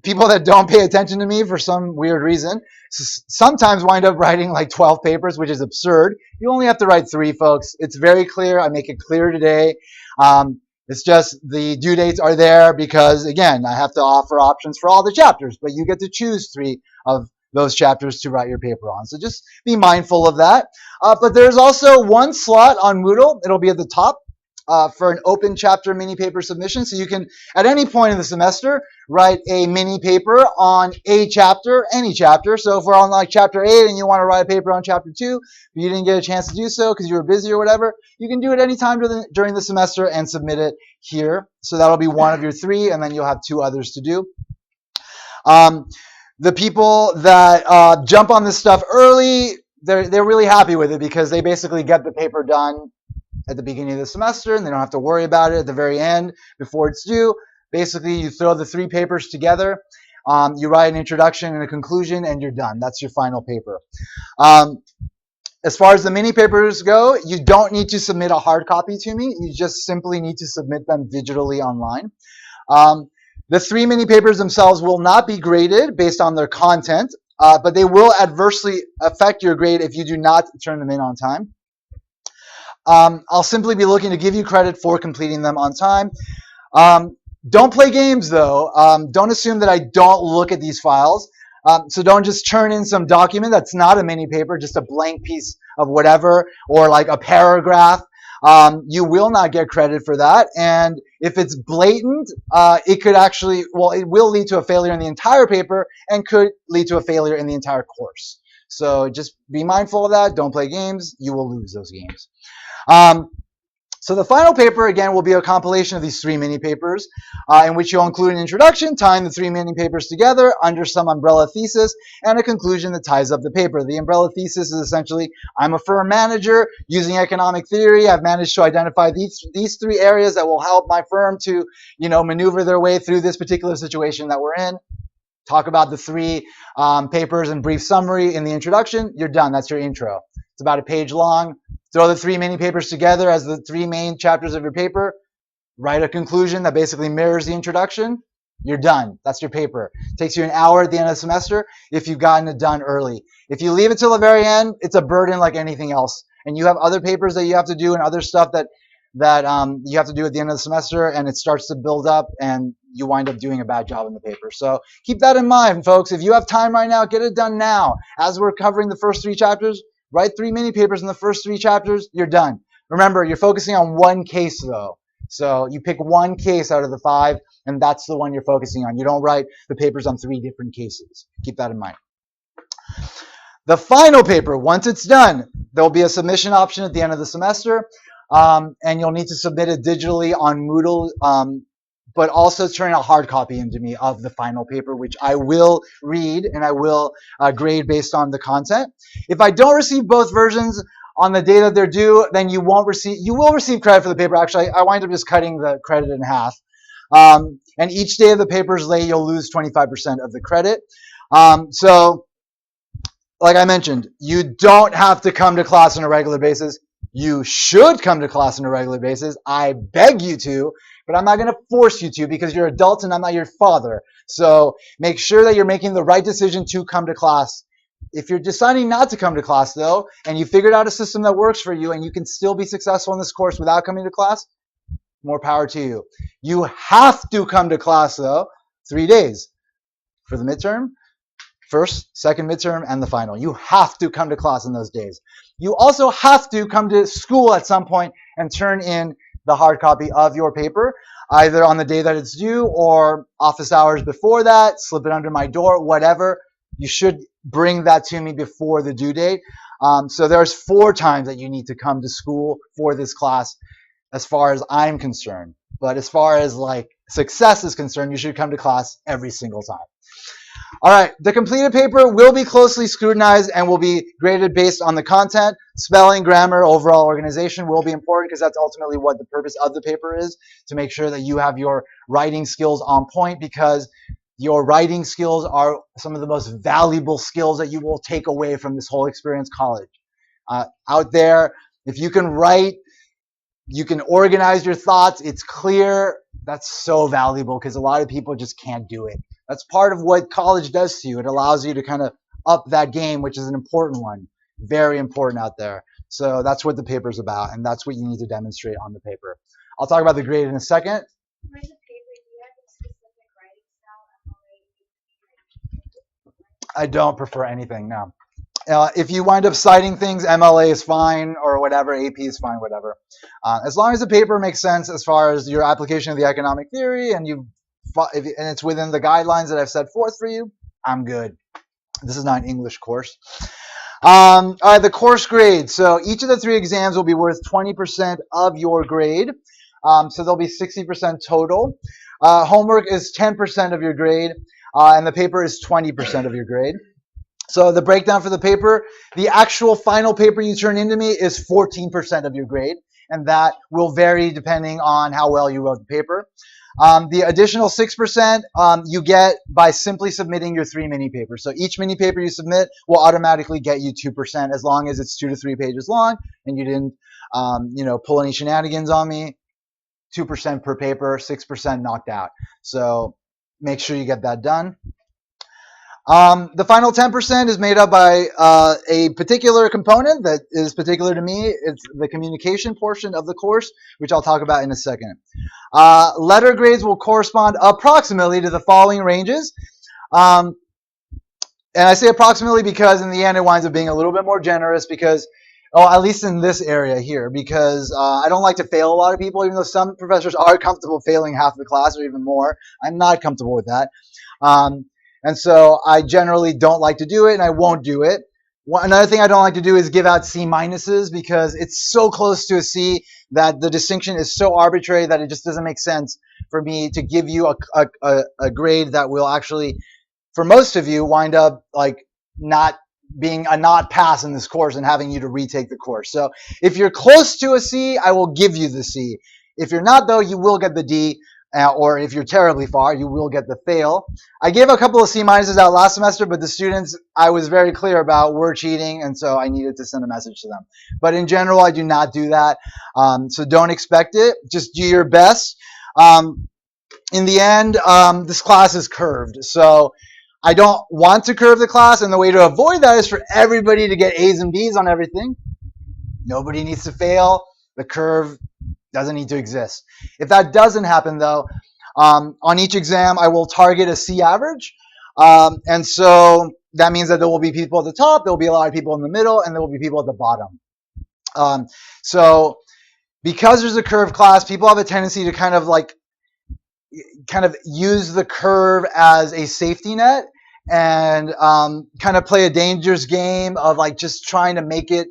People that don't pay attention to me for some weird reason sometimes wind up writing like 12 papers, which is absurd. You only have to write 3, folks. It's very clear. I make it clear today. It's just the due dates are there because, again, I have to offer options for all the chapters, but you get to choose 3 of those chapters to write your paper on. So just be mindful of that. But there's also 1 slot on Moodle. It'll be at the top for an open chapter mini paper submission. So you can, at any point in the semester, write a mini paper on a chapter, any chapter. So if we're on like chapter 8 and you want to write a paper on chapter 2, but you didn't get a chance to do so because you were busy or whatever, you can do it any time during the semester and submit it here. So that'll be one of your 3, and then you'll have 2 others to do. The people that jump on this stuff early, they're really happy with it because they basically get the paper done at the beginning of the semester, and they don't have to worry about it at the very end before it's due. Basically, you throw the 3 papers together, you write an introduction and a conclusion, and you're done. That's your final paper. As far as the mini papers go, you don't need to submit a hard copy to me. You just simply need to submit them digitally online. The 3 mini papers themselves will not be graded based on their content, but they will adversely affect your grade if you do not turn them in on time. I'll simply be looking to give you credit for completing them on time. Don't play games, though. Don't assume that I don't look at these files. So don't just turn in some document that's not a mini paper, just a blank piece of whatever, or like a paragraph. You will not get credit for that. And if it's blatant, it could actually, well, it will lead to a failure in the entire paper and could lead to a failure in the entire course. So just be mindful of that. Don't play games. You will lose those games. So the final paper, again, will be a compilation of these 3 mini papers in which you'll include an introduction, tying the 3 mini papers together under some umbrella thesis, and a conclusion that ties up the paper. The umbrella thesis is essentially, I'm a firm manager using economic theory. I've managed to identify these 3 areas that will help my firm to, maneuver their way through this particular situation that we're in. Talk about the 3 papers and brief summary in the introduction. You're done. That's your intro. It's about a page long. Throw the 3 mini papers together as the 3 main chapters of your paper. Write a conclusion that basically mirrors the introduction. You're done. That's your paper. It takes you an hour at the end of the semester if you've gotten it done early. If you leave it till the very end, it's a burden like anything else. And you have other papers that you have to do and other stuff that you have to do at the end of the semester, and it starts to build up and you wind up doing a bad job in the paper. So keep that in mind, folks. If you have time right now, get it done now. As we're covering the first 3 chapters, write 3 mini papers in the first 3 chapters, you're done. Remember, you're focusing on one case, though. So you pick one case out of the 5, and that's the one you're focusing on. You don't write the papers on 3 different cases. Keep that in mind. The final paper, once it's done, there'll be a submission option at the end of the semester, and you'll need to submit it digitally on Moodle, but also turn a hard copy into me of the final paper, which I will read and I will grade based on the content. If I don't receive both versions on the day that they're due, then you will receive credit for the paper. Actually, I wind up just cutting the credit in half. And each day of the paper is late, you'll lose 25% of the credit. So like I mentioned, you don't have to come to class on a regular basis. You should come to class on a regular basis. I beg you to, but I'm not going to force you to because you're adults and I'm not your father. So make sure that you're making the right decision to come to class. If you're deciding not to come to class, though, and you figured out a system that works for you and you can still be successful in this course without coming to class, more power to you. You have to come to class, though, 3 days for the midterm. First, second midterm, and the final. You have to come to class in those days. You also have to come to school at some point and turn in the hard copy of your paper, either on the day that it's due or office hours before that, slip it under my door, whatever. You should bring that to me before the due date. So there's 4 times that you need to come to school for this class as far as I'm concerned. But as far as like success is concerned, you should come to class every single time. All right, the completed paper will be closely scrutinized and will be graded based on the content. Spelling, grammar, overall organization will be important because that's ultimately what the purpose of the paper is, to make sure that you have your writing skills on point, because your writing skills are some of the most valuable skills that you will take away from this whole experience college. Out there, if you can write, you can organize your thoughts, it's clear, that's so valuable because a lot of people just can't do it. That's part of what college does to you. It allows you to kind of up that game, which is an important one, very important out there. So that's what the paper is about, and that's what you need to demonstrate on the paper. I'll talk about the grade in a second. For the paper, do you have a specific writing style? I don't prefer anything, no. If you wind up citing things, MLA is fine, or whatever, AP is fine, whatever. As long as the paper makes sense as far as your application of the economic theory and it's within the guidelines that I've set forth for you, I'm good. This is not an English course. All right, the course grade. So each of the 3 exams will be worth 20% of your grade. So there'll be 60% total. Homework is 10% of your grade, and the paper is 20% of your grade. So the breakdown for the paper, the actual final paper you turn into me is 14% of your grade, and that will vary depending on how well you wrote the paper. The additional 6% you get by simply submitting your 3 mini papers. So each mini paper you submit will automatically get you 2% as long as it's 2 to 3 pages long and you didn't pull any shenanigans on me. 2% per paper, 6% knocked out. So make sure you get that done. The final 10% is made up by a particular component that is particular to me. It's the communication portion of the course, which I'll talk about in a second. Letter grades will correspond approximately to the following ranges. And I say approximately because in the end it winds up being a little bit more generous because, at least in this area here, because I don't like to fail a lot of people, even though some professors are comfortable failing half the class or even more. I'm not comfortable with that. And so I generally don't like to do it, and I won't do it. Another thing I don't like to do is give out C minuses because it's so close to a C that the distinction is so arbitrary that it just doesn't make sense for me to give you a grade that will actually, for most of you, wind up like not being a not pass in this course and having you to retake the course. So if you're close to a C, I will give you the C. If you're not, though, you will get the D. Or if you're terribly far, you will get the fail. I gave a couple of C minuses out last semester, but the students I was very clear about were cheating, and so I needed to send a message to them. But in general, I do not do that, so don't expect it. Just do your best. In the end, this class is curved, so I don't want to curve the class, and the way to avoid that is for everybody to get A's and B's on everything. Nobody needs to fail. The curve doesn't need to exist. If that doesn't happen, though, on each exam, I will target a C average. And so that means that there will be people at the top, there will be a lot of people in the middle, and there will be people at the bottom. So because there's a curve class, people have a tendency to kind of use the curve as a safety net and kind of play a dangerous game of like just trying to make it,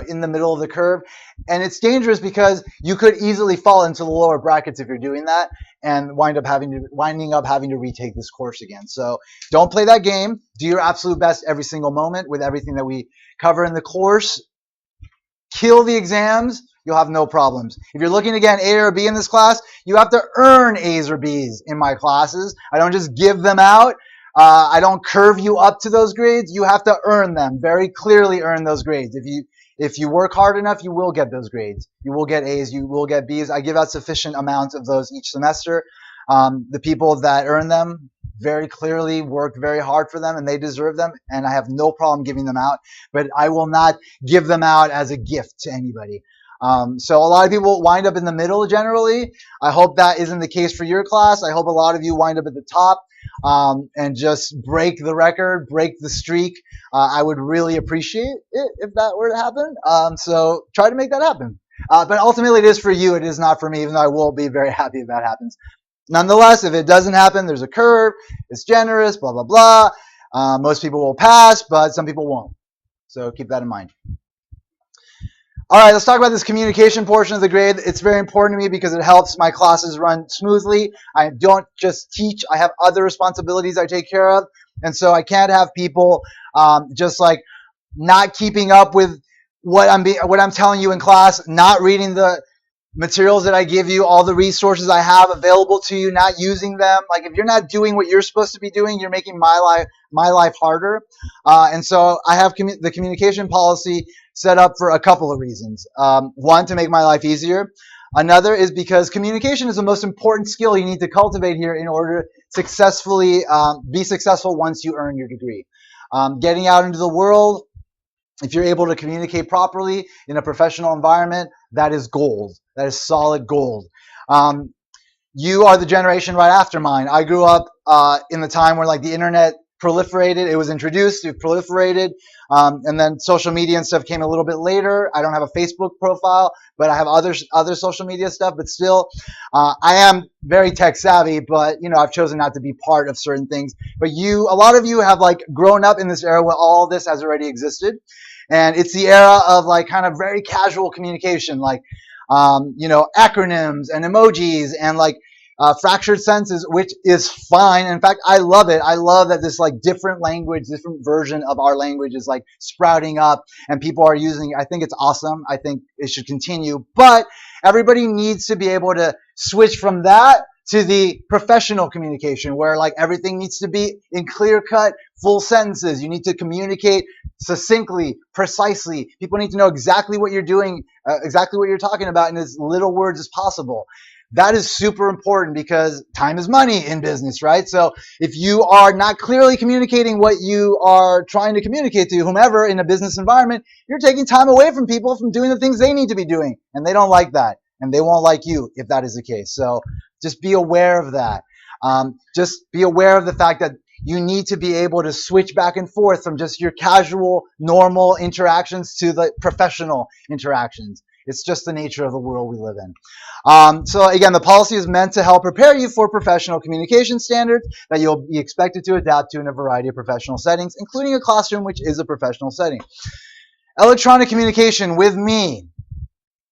in the middle of the curve. And it's dangerous because you could easily fall into the lower brackets if you're doing that and winding up having to retake this course again. So don't play that game. Do your absolute best every single moment with everything that we cover in the course. Kill the exams. You'll have no problems. If you're looking to get an A or a B in this class, you have to earn A's or B's in my classes. I don't just give them out. I don't curve you up to those grades. You have to earn them, very clearly earn those grades. If you work hard enough, you will get those grades. You will get A's, you will get B's. I give out sufficient amounts of those each semester. The people that earn them very clearly worked very hard for them and they deserve them, and I have no problem giving them out, but I will not give them out as a gift to anybody. So a lot of people wind up in the middle generally. I hope that isn't the case for your class. I hope a lot of you wind up at the top and just break the record, break the streak. I would really appreciate it if that were to happen. So try to make that happen. But ultimately it is for you. It is not for me, even though I will be very happy if that happens. Nonetheless, if it doesn't happen, there's a curve. It's generous, blah, blah, blah. Most people will pass, but some people won't. So keep that in mind. All right, let's talk about this communication portion of the grade. It's very important to me because it helps my classes run smoothly. I don't just teach. I have other responsibilities I take care of. And so I can't have people just like not keeping up with what I'm telling you in class, not reading the materials that I give you, all the resources I have available to you, not using them. Like if you're not doing what you're supposed to be doing, you're making my life harder. And so I have the communication policy set up for a couple of reasons. One, to make my life easier. Another is because communication is the most important skill you need to cultivate here in order to successfully be successful once you earn your degree. Getting out into the world, if you're able to communicate properly in a professional environment, that is gold. That is solid gold. You are the generation right after mine. I grew up in the time where like the internet proliferated. It was introduced, it proliferated, and then social media and stuff came a little bit later. I don't have a Facebook profile, but I have other social media stuff. But still, I am very tech savvy. But I've chosen not to be part of certain things. But a lot of you have like grown up in this era where all this has already existed, and it's the era of like kind of very casual communication, like acronyms and emojis and like fractured sentences, which is fine. In fact, I love it. I love that this like different version of our language is like sprouting up and people are using it. I think it's awesome. I think it should continue. But everybody needs to be able to switch from that to the professional communication where like everything needs to be in clear-cut, full sentences. You need to communicate succinctly, precisely. People need to know exactly what you're doing, exactly what you're talking about in as little words as possible. That is super important because time is money in business, right? So if you are not clearly communicating what you are trying to communicate to whomever in a business environment, you're taking time away from people from doing the things they need to be doing. And they don't like that. And they won't like you if that is the case. So just be aware of that. Just be aware of the fact that you need to be able to switch back and forth from just your casual, normal interactions to the professional interactions. It's just the nature of the world we live in. So again, the policy is meant to help prepare you for professional communication standards that you'll be expected to adapt to in a variety of professional settings, including a classroom, which is a professional setting. Electronic communication with me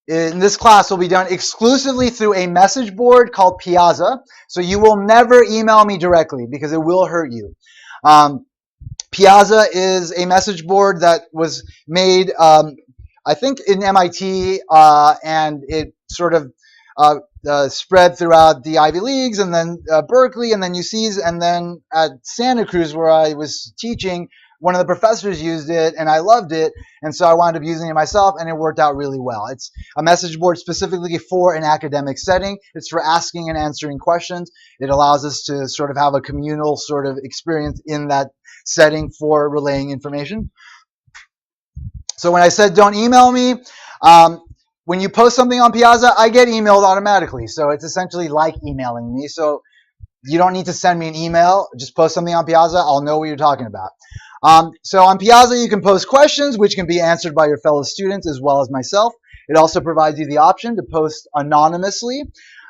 in this class will be done exclusively through a message board called Piazza. So you will never email me directly because it will hurt you. Piazza is a message board that was made I think in MIT, and it sort of spread throughout the Ivy Leagues, and then Berkeley, and then UCs, and then at Santa Cruz, where I was teaching, one of the professors used it, and I loved it, and so I wound up using it myself, and it worked out really well. It's a message board specifically for an academic setting. It's for asking and answering questions. It allows us to sort of have a communal sort of experience in that setting for relaying information. So when I said don't email me, when you post something on Piazza, I get emailed automatically. So it's essentially like emailing me. So you don't need to send me an email. Just post something on Piazza. I'll know what you're talking about. So on Piazza, you can post questions, which can be answered by your fellow students as well as myself. It also provides you the option to post anonymously,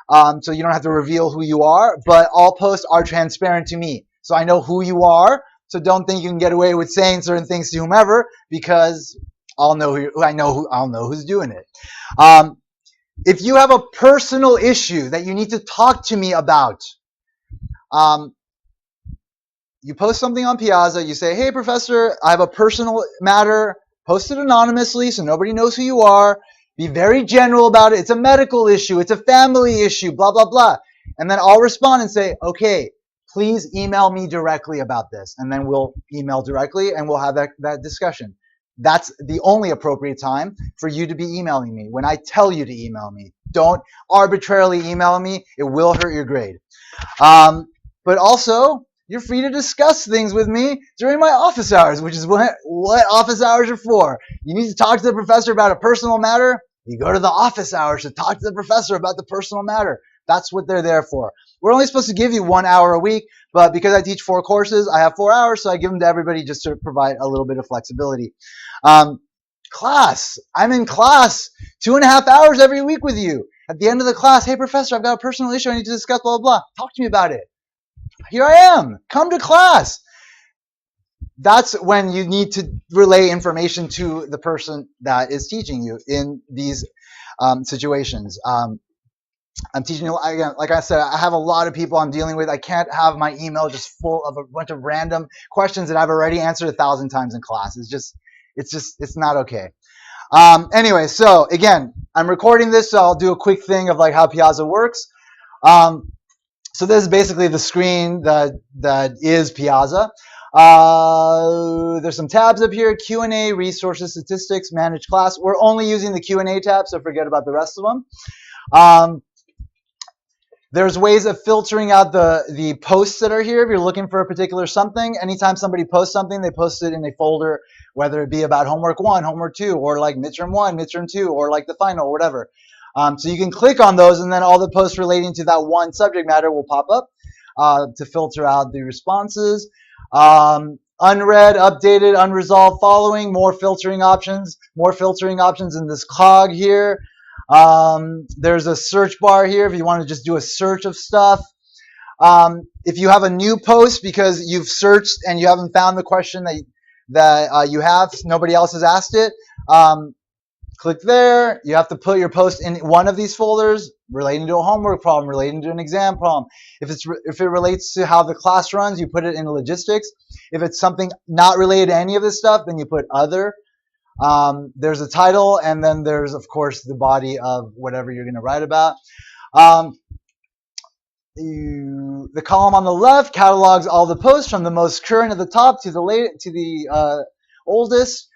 so you don't have to reveal who you are, but all posts are transparent to me. So I know who you are, so don't think you can get away with saying certain things to whomever, because I'll know I'll know who's doing it. If you have a personal issue that you need to talk to me about, you post something on Piazza, you say, hey, professor, I have a personal matter, post it anonymously so nobody knows who you are, be very general about it, it's a medical issue, it's a family issue, blah, blah, blah. And then I'll respond and say, okay, please email me directly about this. And then we'll email directly and we'll have that discussion. That's the only appropriate time for you to be emailing me, when I tell you to email me. Don't arbitrarily email me, it will hurt your grade. But also, you're free to discuss things with me during my office hours, which is what office hours are for. You need to talk to the professor about a personal matter, you go to the office hours to talk to the professor about the personal matter. That's what they're there for. We're only supposed to give you 1 hour a week, but because I teach 4 courses, I have 4 hours, so I give them to everybody just to provide a little bit of flexibility. Class. I'm in class 2.5 hours every week with you. At the end of the class, hey, professor, I've got a personal issue I need to discuss, blah, blah, blah. Talk to me about it. Here I am. Come to class. That's when you need to relay information to the person that is teaching you in these situations. I'm teaching you, again, like I said, I have a lot of people I'm dealing with. I can't have my email just full of a bunch of random questions that I've already answered 1,000 times in class. It's not okay. Anyway, so again, I'm recording this, so I'll do a quick thing of like how Piazza works. So this is basically the screen that is Piazza. There's some tabs up here: Q&A, resources, statistics, manage class. We're only using the Q&A tab, so forget about the rest of them. There's ways of filtering out the posts that are here. If you're looking for a particular something, anytime somebody posts something, they post it in a folder, whether it be about homework 1, homework 2, or like midterm 1, midterm 2, or like the final, or whatever. So you can click on those, and then all the posts relating to that one subject matter will pop up to filter out the responses. Unread, updated, unresolved, following, more filtering options in this cog here. There's a search bar here if you want to just do a search of stuff. If you have a new post because you've searched and you haven't found the question that you have, nobody else has asked it, click there. You have to put your post in one of these folders relating to a homework problem, relating to an exam problem. If it relates to how the class runs, you put it in logistics. If it's something not related to any of this stuff, then you put other. There's a title, and then there's, of course, the body of whatever you're going to write about. The column on the left catalogs all the posts from the most current at the top to the oldest.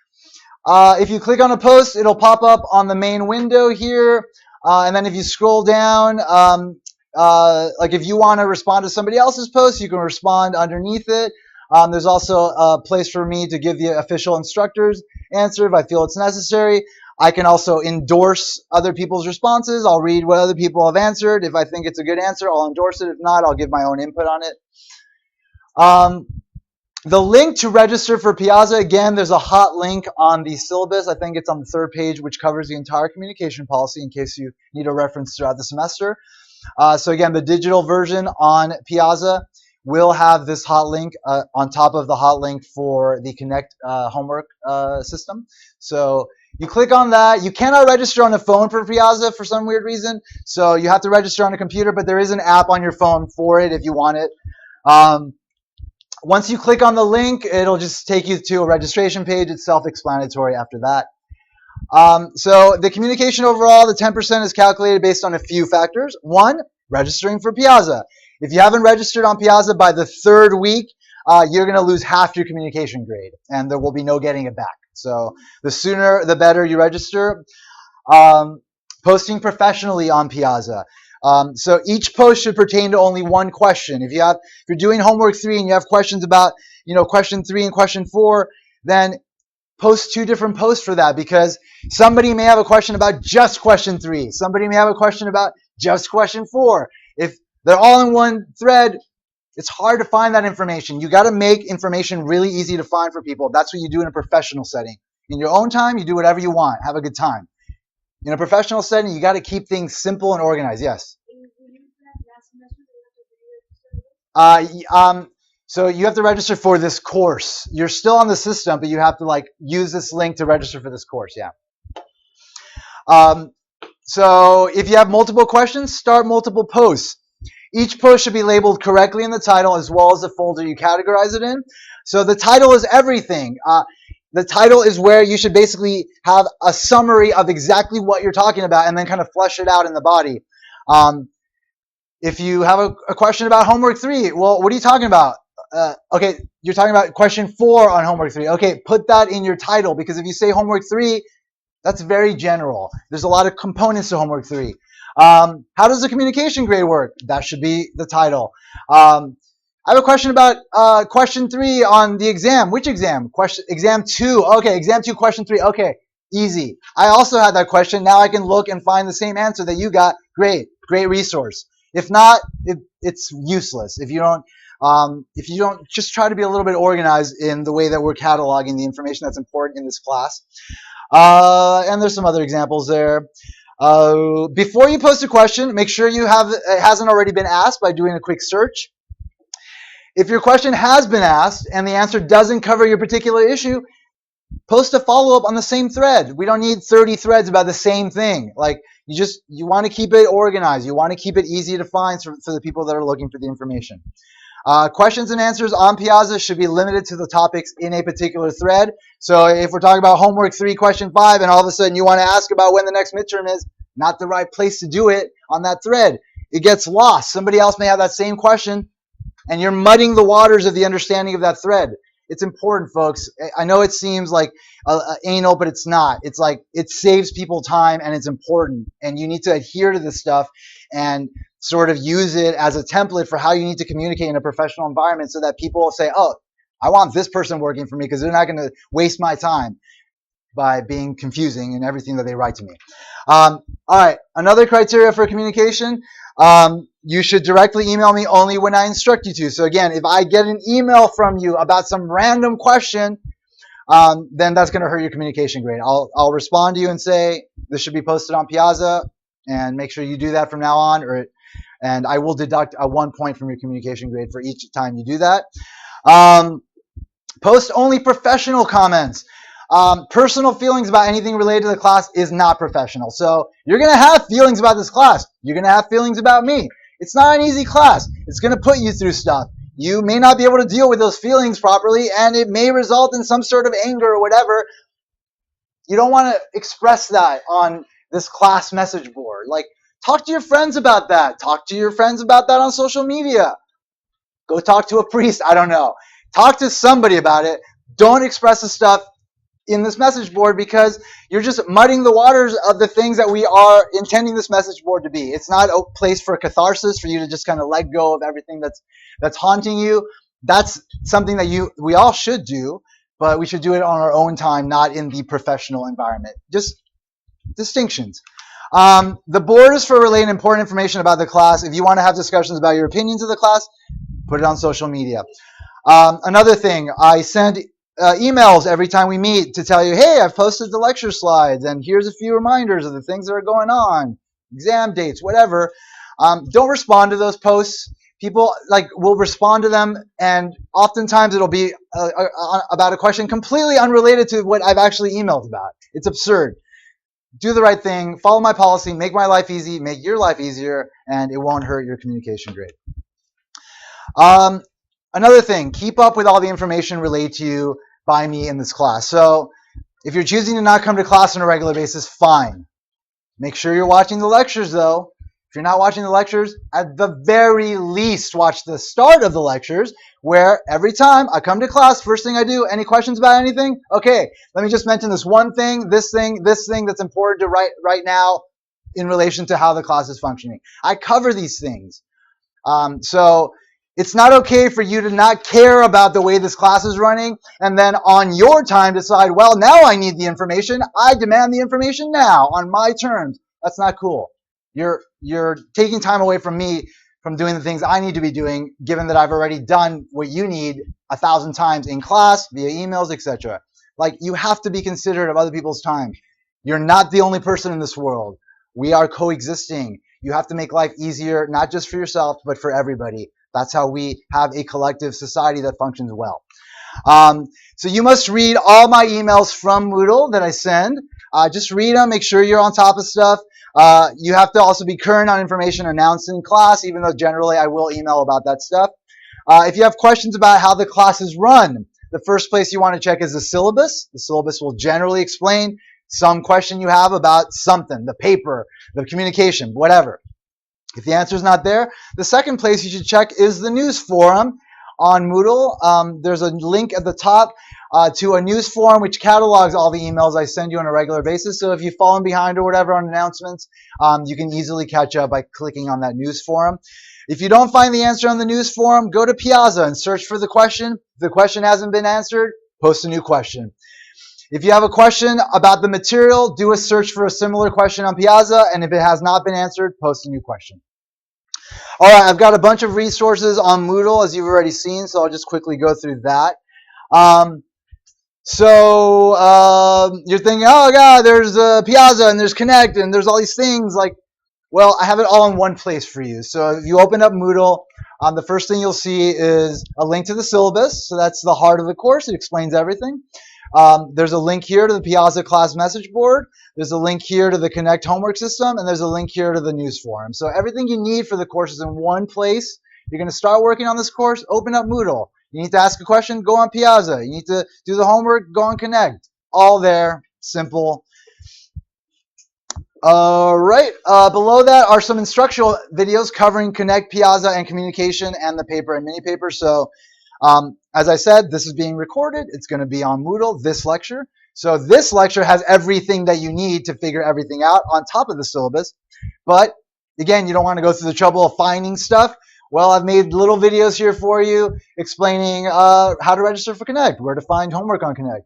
If you click on a post, it'll pop up on the main window here. And then if you scroll down, like if you want to respond to somebody else's post, you can respond underneath it. There's also a place for me to give the official instructor's answer if I feel it's necessary. I can also endorse other people's responses. I'll read what other people have answered. If I think it's a good answer, I'll endorse it. If not, I'll give my own input on it. The link to register for Piazza, again, there's a hot link on the syllabus. I think it's on the 3rd page, which covers the entire communication policy in case you need a reference throughout the semester. So again, the digital version on Piazza will have this hot link on top of the hot link for the Connect homework system. So you click on that. You cannot register on a phone for Piazza for some weird reason. So you have to register on a computer, but there is an app on your phone for it if you want it. Once you click on the link, it'll just take you to a registration page. It's self-explanatory after that. So the communication overall, the 10% is calculated based on a few factors. 1, registering for Piazza. If you haven't registered on Piazza by the 3rd week, you're going to lose half your communication grade, and there will be no getting it back. So the sooner, the better you register. Posting professionally on Piazza. So each post should pertain to only one question. If you're doing homework 3 and you have questions about, question 3 and question 4, then post 2 different posts for that, because somebody may have a question about just question 3. Somebody may have a question about just question 4. If they're all in one thread, it's hard to find that information. You got to make information really easy to find for people. That's what you do in a professional setting. In your own time, you do whatever you want. Have a good time. In a professional setting, you got to keep things simple and organized. Yes. Will you have last semester that you have to re-register with? So you have to register for this course. You're still on the system, but you have to like use this link to register for this course. Yeah. So if you have multiple questions, start multiple posts. Each post should be labeled correctly in the title as well as the folder you categorize it in. So the title is everything. The title is where you should basically have a summary of exactly what you're talking about and then kind of flesh it out in the body. If you have a question about homework 3, well, what are you talking about? Okay, you're talking about question 4 on homework 3. Okay, put that in your title, because if you say homework 3, that's very general. There's a lot of components to homework 3. How does the communication grade work? That should be the title. I have a question about question 3 on the exam. Which exam? Exam 2. Okay, exam 2, question 3. Okay, easy. I also had that question. Now I can look and find the same answer that you got. Great resource. If not, it's useless. If you don't just try to be a little bit organized in the way that we're cataloging the information that's important in this class. And there's some other examples there. Before you post a question, make sure it hasn't already been asked by doing a quick search. If your question has been asked and the answer doesn't cover your particular issue, post a follow-up on the same thread. We don't need 30 threads about the same thing. Like, you want to keep it organized. You want to keep it easy to find for the people that are looking for the information. Questions and answers on Piazza should be limited to the topics in a particular thread. So if we're talking about homework 3, question 5, and all of a sudden you want to ask about when the next midterm is, not the right place to do it on that thread. It gets lost. Somebody else may have that same question, and you're muddying the waters of the understanding of that thread. It's important, folks. I know it seems like anal, but it's not. It's like it saves people time, and it's important. And you need to adhere to this stuff and sort of use it as a template for how you need to communicate in a professional environment so that people say, oh, I want this person working for me because they're not going to waste my time by being confusing in everything that they write to me. All right, another criteria for communication. You should directly email me only when I instruct you to. So again, if I get an email from you about some random question, then that's going to hurt your communication grade. I'll respond to you and say, this should be posted on Piazza, and make sure you do that from now on, and I will deduct a 1 point from your communication grade for each time you do that. Post only professional comments. Personal feelings about anything related to the class is not professional. So you're going to have feelings about this class. You're going to have feelings about me. It's not an easy class. It's going to put you through stuff. You may not be able to deal with those feelings properly, and it may result in some sort of anger or whatever. You don't want to express that on this class message board. Like, talk to your friends about that. Talk to your friends about that on social media. Go talk to a priest. I don't know. Talk to somebody about it. Don't express the stuff in this message board, because you're just muddying the waters of the things that we are intending this message board to be. It's not a place for catharsis, for you to just kind of let go of everything that's haunting you. That's something that we all should do, but we should do it on our own time, not in the professional environment. Just distinctions. The board is for relaying important information about the class. If you want to have discussions about your opinions of the class, put it on social media. Another thing, I send emails every time we meet to tell you, hey, I've posted the lecture slides, and here's a few reminders of the things that are going on, exam dates, whatever. Don't respond to those posts. People will respond to them, and oftentimes it'll be about a question completely unrelated to what I've actually emailed about. It's absurd. Do the right thing, follow my policy, make my life easy, make your life easier, and it won't hurt your communication grade. Another thing, keep up with all the information relayed to you by me in this class. So if you're choosing to not come to class on a regular basis, fine. Make sure you're watching the lectures, though. If you're not watching the lectures, at the very least, watch the start of the lectures, where every time I come to class, first thing I do, any questions about anything? Okay, let me just mention this one thing, this thing that's important to right now in relation to how the class is functioning. I cover these things. So it's not okay for you to not care about the way this class is running and then on your time decide, well, now I need the information. I demand the information now on my terms. That's not cool. You're taking time away from me from doing the things I need to be doing, given that I've already done what you need 1,000 times in class, via emails, etc. Like, you have to be considerate of other people's time. You're not the only person in this world. We are coexisting. You have to make life easier, not just for yourself, but for everybody. That's how we have a collective society that functions well. So you must read all my emails from Moodle that I send. Just read them, make sure you're on top of stuff. You have to also be current on information announced in class, even though generally I will email about that stuff. If you have questions about how the class is run, the first place you want to check is the syllabus. The syllabus will generally explain some question you have about something, the paper, the communication, whatever. If the answer is not there, the second place you should check is the news forum on Moodle. There's a link at the top to a news forum which catalogs all the emails I send you on a regular basis. So if you've fallen behind or whatever on announcements, you can easily catch up by clicking on that news forum. If you don't find the answer on the news forum, go to Piazza and search for the question. If the question hasn't been answered, post a new question. If you have a question about the material, do a search for a similar question on Piazza, and if it has not been answered, post a new question. All right, I've got a bunch of resources on Moodle, as you've already seen, so I'll just quickly go through that. You're thinking, oh, God, there's Piazza, and there's Connect, and there's all these things. Well, I have it all in one place for you. So if you open up Moodle, the first thing you'll see is a link to the syllabus. So that's the heart of the course. It explains everything. There's a link here to the Piazza class message board. There's a link here to the Connect homework system, and there's a link here to the news forum. So everything you need for the course is in one place. You're going to start working on this course, open up Moodle. You need to ask a question, go on Piazza. You need to do the homework, go on Connect. All there, simple. All right, below that are some instructional videos covering Connect, Piazza, and communication, and the paper and mini paper. So as I said, this is being recorded. It's going to be on Moodle, this lecture. So this lecture has everything that you need to figure everything out on top of the syllabus. But again, you don't want to go through the trouble of finding stuff. Well, I've made little videos here for you explaining how to register for Connect, where to find homework on Connect.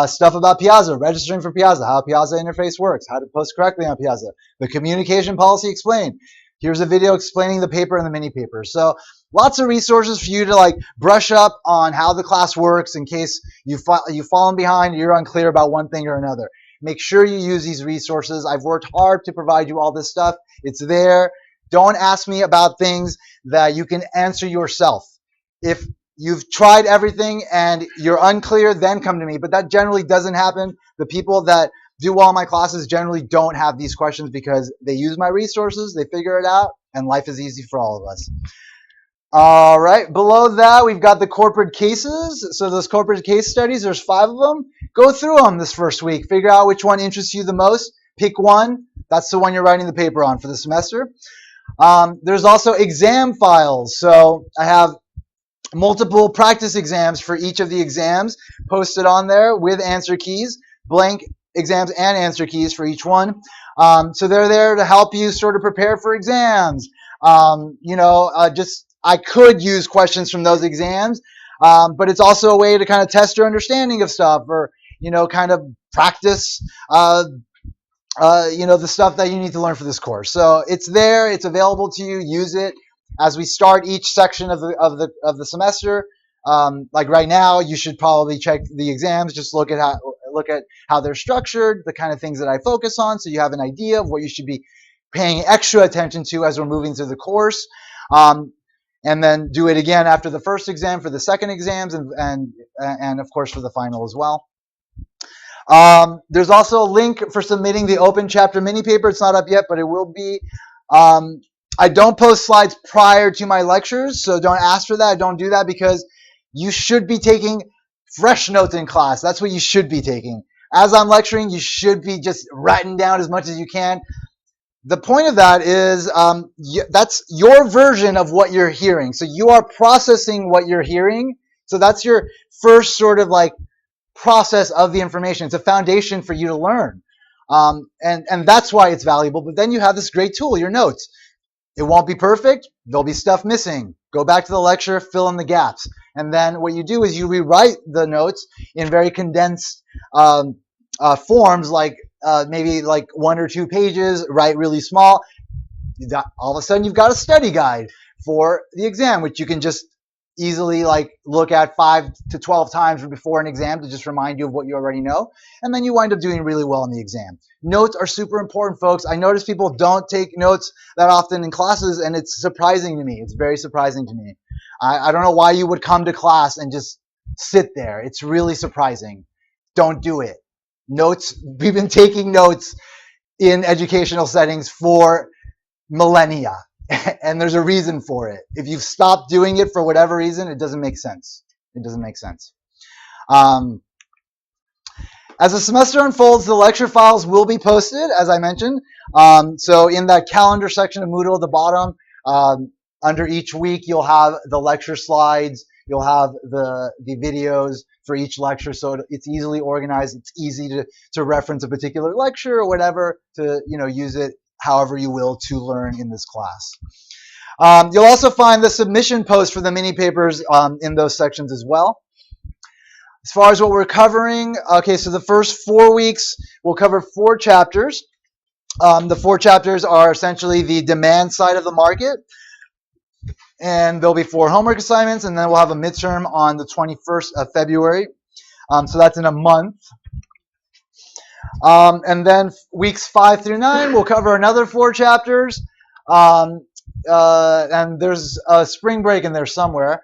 Stuff about Piazza, registering for Piazza, how Piazza interface works, how to post correctly on Piazza, the communication policy explained. Here's a video explaining the paper and the mini paper. So lots of resources for you to brush up on how the class works in case you've fallen behind, you're unclear about one thing or another. Make sure you use these resources. I've worked hard to provide you all this stuff. It's there. Don't ask me about things that you can answer yourself. If you've tried everything and you're unclear, then come to me. But that generally doesn't happen. The people that do all my classes generally don't have these questions because they use my resources, they figure it out, and life is easy for all of us. All right, below that, we've got the corporate cases. So those corporate case studies, there's 5 of them. Go through them this first week. Figure out which one interests you the most. Pick one. That's the one you're writing the paper on for the semester. There's also exam files. So I have multiple practice exams for each of the exams posted on there with answer keys, blank exams and answer keys for each one. So they're there to help you sort of prepare for exams. I could use questions from those exams, but it's also a way to kind of test your understanding of stuff or, kind of practice, the stuff that you need to learn for this course. So it's there, it's available to you, use it. As we start each section of the semester, like right now, you should probably check the exams. Just look at how they're structured, the kind of things that I focus on, so you have an idea of what you should be paying extra attention to as we're moving through the course. And then do it again after the first exam for the second exams, and of course for the final as well. There's also a link for submitting the open chapter mini paper. It's not up yet, but it will be. I don't post slides prior to my lectures, so don't ask for that. Don't do that because you should be taking fresh notes in class. That's what you should be taking. As I'm lecturing, you should be just writing down as much as you can. The point of that is that's your version of what you're hearing. So you are processing what you're hearing. So that's your first sort of process of the information. It's a foundation for you to learn. And that's why it's valuable. But then you have this great tool, your notes. It won't be perfect. There'll be stuff missing. Go back to the lecture, fill in the gaps. And then what you do is you rewrite the notes in very condensed forms, maybe 1 or 2 pages, write really small. All of a sudden, you've got a study guide for the exam, which you can just easily like look at 5 to 12 times before an exam to just remind you of what you already know, and then you wind up doing really well in the exam. Notes are super important, folks. I notice people don't take notes that often in classes, and it's surprising to me. It's very surprising to me. I don't know why you would come to class and just sit there. It's really surprising. Don't do it. Notes, we've been taking notes in educational settings for millennia, and there's a reason for it. If you've stopped doing it for whatever reason, it doesn't make sense. It doesn't make sense. As the semester unfolds, the lecture files will be posted, as I mentioned. So in that calendar section of Moodle at the bottom, under each week, you'll have the lecture slides. You'll have the videos for each lecture, so it's easily organized. It's easy to reference a particular lecture or whatever to use it however you will to learn in this class. You'll also find the submission post for the mini papers in those sections as well. As far as what we're covering, okay, so the first 4 weeks we'll cover 4 chapters. The 4 chapters are essentially the demand side of the market. And there'll be 4 homework assignments, and then we'll have a midterm on the 21st of February. So that's in a month. And then weeks 5 through 9, we'll cover another 4 chapters. And there's a spring break in there somewhere.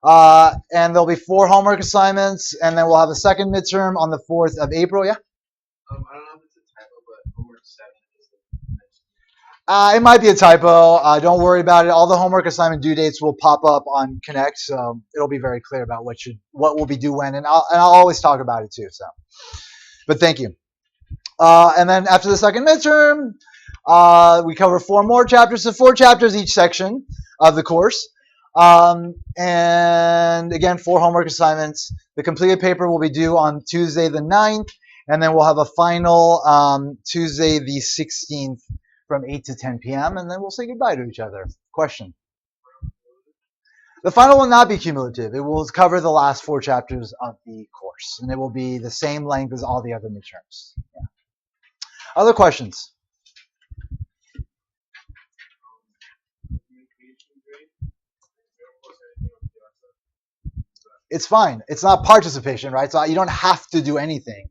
And there'll be 4 homework assignments, and then we'll have a second midterm on the 4th of April. Yeah? I don't know if it's a typo, but homework 7 is it might be a typo. Don't worry about it. All the homework assignment due dates will pop up on Connect, so it'll be very clear about what will be due when, and I'll always talk about it too. So, but thank you. And then after the second midterm, we cover 4 more chapters, so 4 chapters each section of the course. And again, 4 homework assignments. The completed paper will be due on Tuesday the 9th, and then we'll have a final Tuesday the 16th from 8 to 10 p.m., and then we'll say goodbye to each other. Question? The final will not be cumulative. It will cover the last 4 chapters of the course, and it will be the same length as all the other midterms. Yeah. Other questions? It's fine. It's not participation, right? So you don't have to do anything.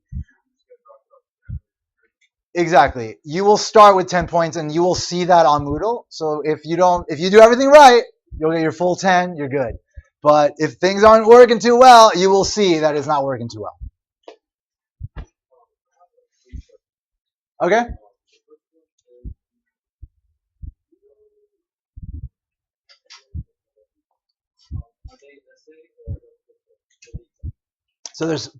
Exactly. You will start with 10 points, and you will see that on Moodle. So if you do everything right, you'll get your full 10. You're good. But if things aren't working too well, you will see that it's not working too well. Okay. So there's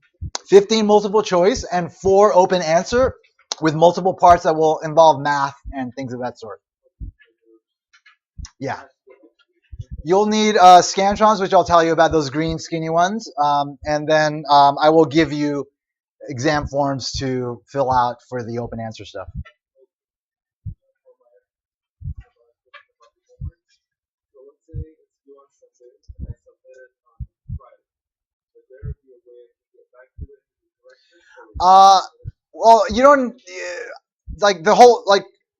15 multiple choice and 4 open answer with multiple parts that will involve math and things of that sort. Yeah. You'll need Scantrons, which I'll tell you about, those green skinny ones. And then I will give you exam forms to fill out for the open answer stuff. Well, you don't like the whole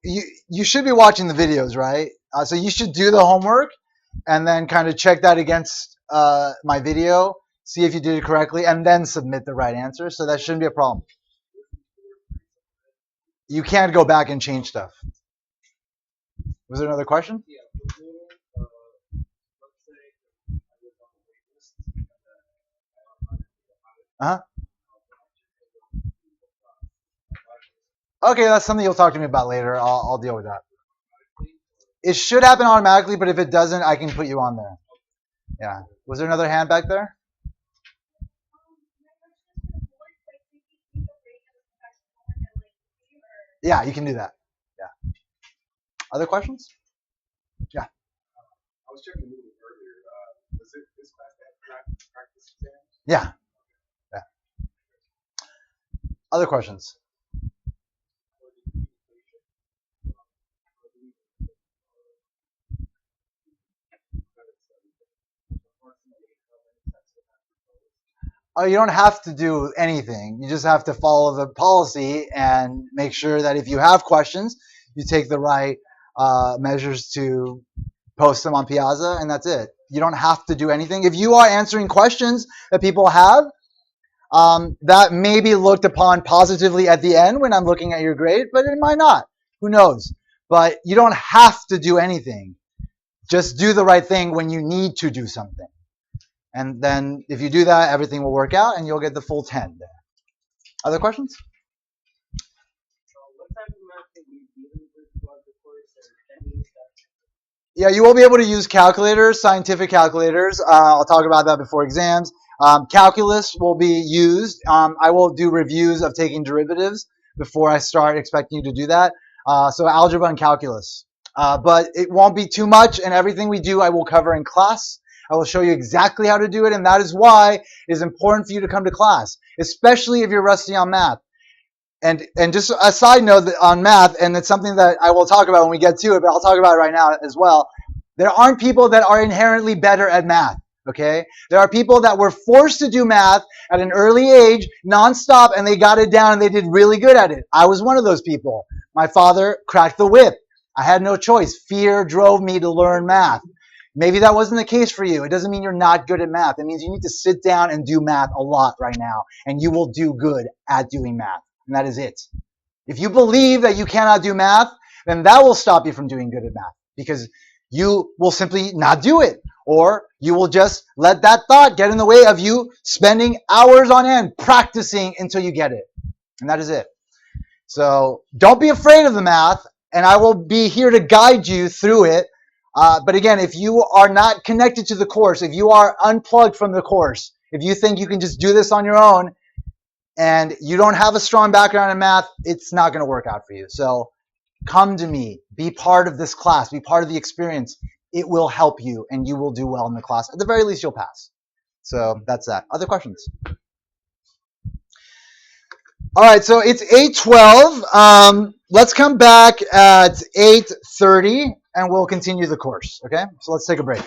you should be watching the videos, right? So you should do the homework and then kind of check that against my video, see if you did it correctly, and then submit the right answer. So that shouldn't be a problem. You can't go back and change stuff. Was there another question? Uh-huh. Okay, that's something you'll talk to me about later. I'll deal with that. It should happen automatically, but if it doesn't, I can put you on there. Yeah. Was there another hand back there? Yeah, you can do that. Yeah. Other questions? Yeah. I was checking Moodle earlier. Was it this class that had practice exams? Yeah. Yeah. Other questions? Oh, you don't have to do anything. You just have to follow the policy and make sure that if you have questions, you take the right measures to post them on Piazza, and that's it. You don't have to do anything. If you are answering questions that people have, that may be looked upon positively at the end when I'm looking at your grade, but it might not. Who knows? But you don't have to do anything. Just do the right thing when you need to do something. And then if you do that, everything will work out and you'll get the full 10 there. Other questions? What type of math can we deal with throughout the course and any stuff? Yeah, you will be able to use calculators, scientific calculators. I'll talk about that before exams. Calculus will be used. I will do reviews of taking derivatives before I start expecting you to do that. So algebra and calculus. But it won't be too much, and everything we do I will cover in class. I will show you exactly how to do it, and that is why it is important for you to come to class, especially if you're rusty on math. And just a side note on math, and it's something that I will talk about when we get to it, but I'll talk about it right now as well. There aren't people that are inherently better at math, okay? There are people that were forced to do math at an early age, nonstop, and they got it down and they did really good at it. I was one of those people. My father cracked the whip. I had no choice. Fear drove me to learn math. Maybe that wasn't the case for you. It doesn't mean you're not good at math. It means you need to sit down and do math a lot right now, and you will do good at doing math. And that is it. If you believe that you cannot do math, then that will stop you from doing good at math because you will simply not do it. Or you will just let that thought get in the way of you spending hours on end practicing until you get it. And that is it. So don't be afraid of the math, and I will be here to guide you through it. But again, if you are not connected to the course, if you are unplugged from the course, if you think you can just do this on your own, and you don't have a strong background in math, it's not going to work out for you. So come to me, be part of this class, be part of the experience. It will help you and you will do well in the class. At the very least, you'll pass. So that's that. Other questions? All right, so it's 8:12. Let's come back at 8:30 and we'll continue the course, okay? So let's take a break.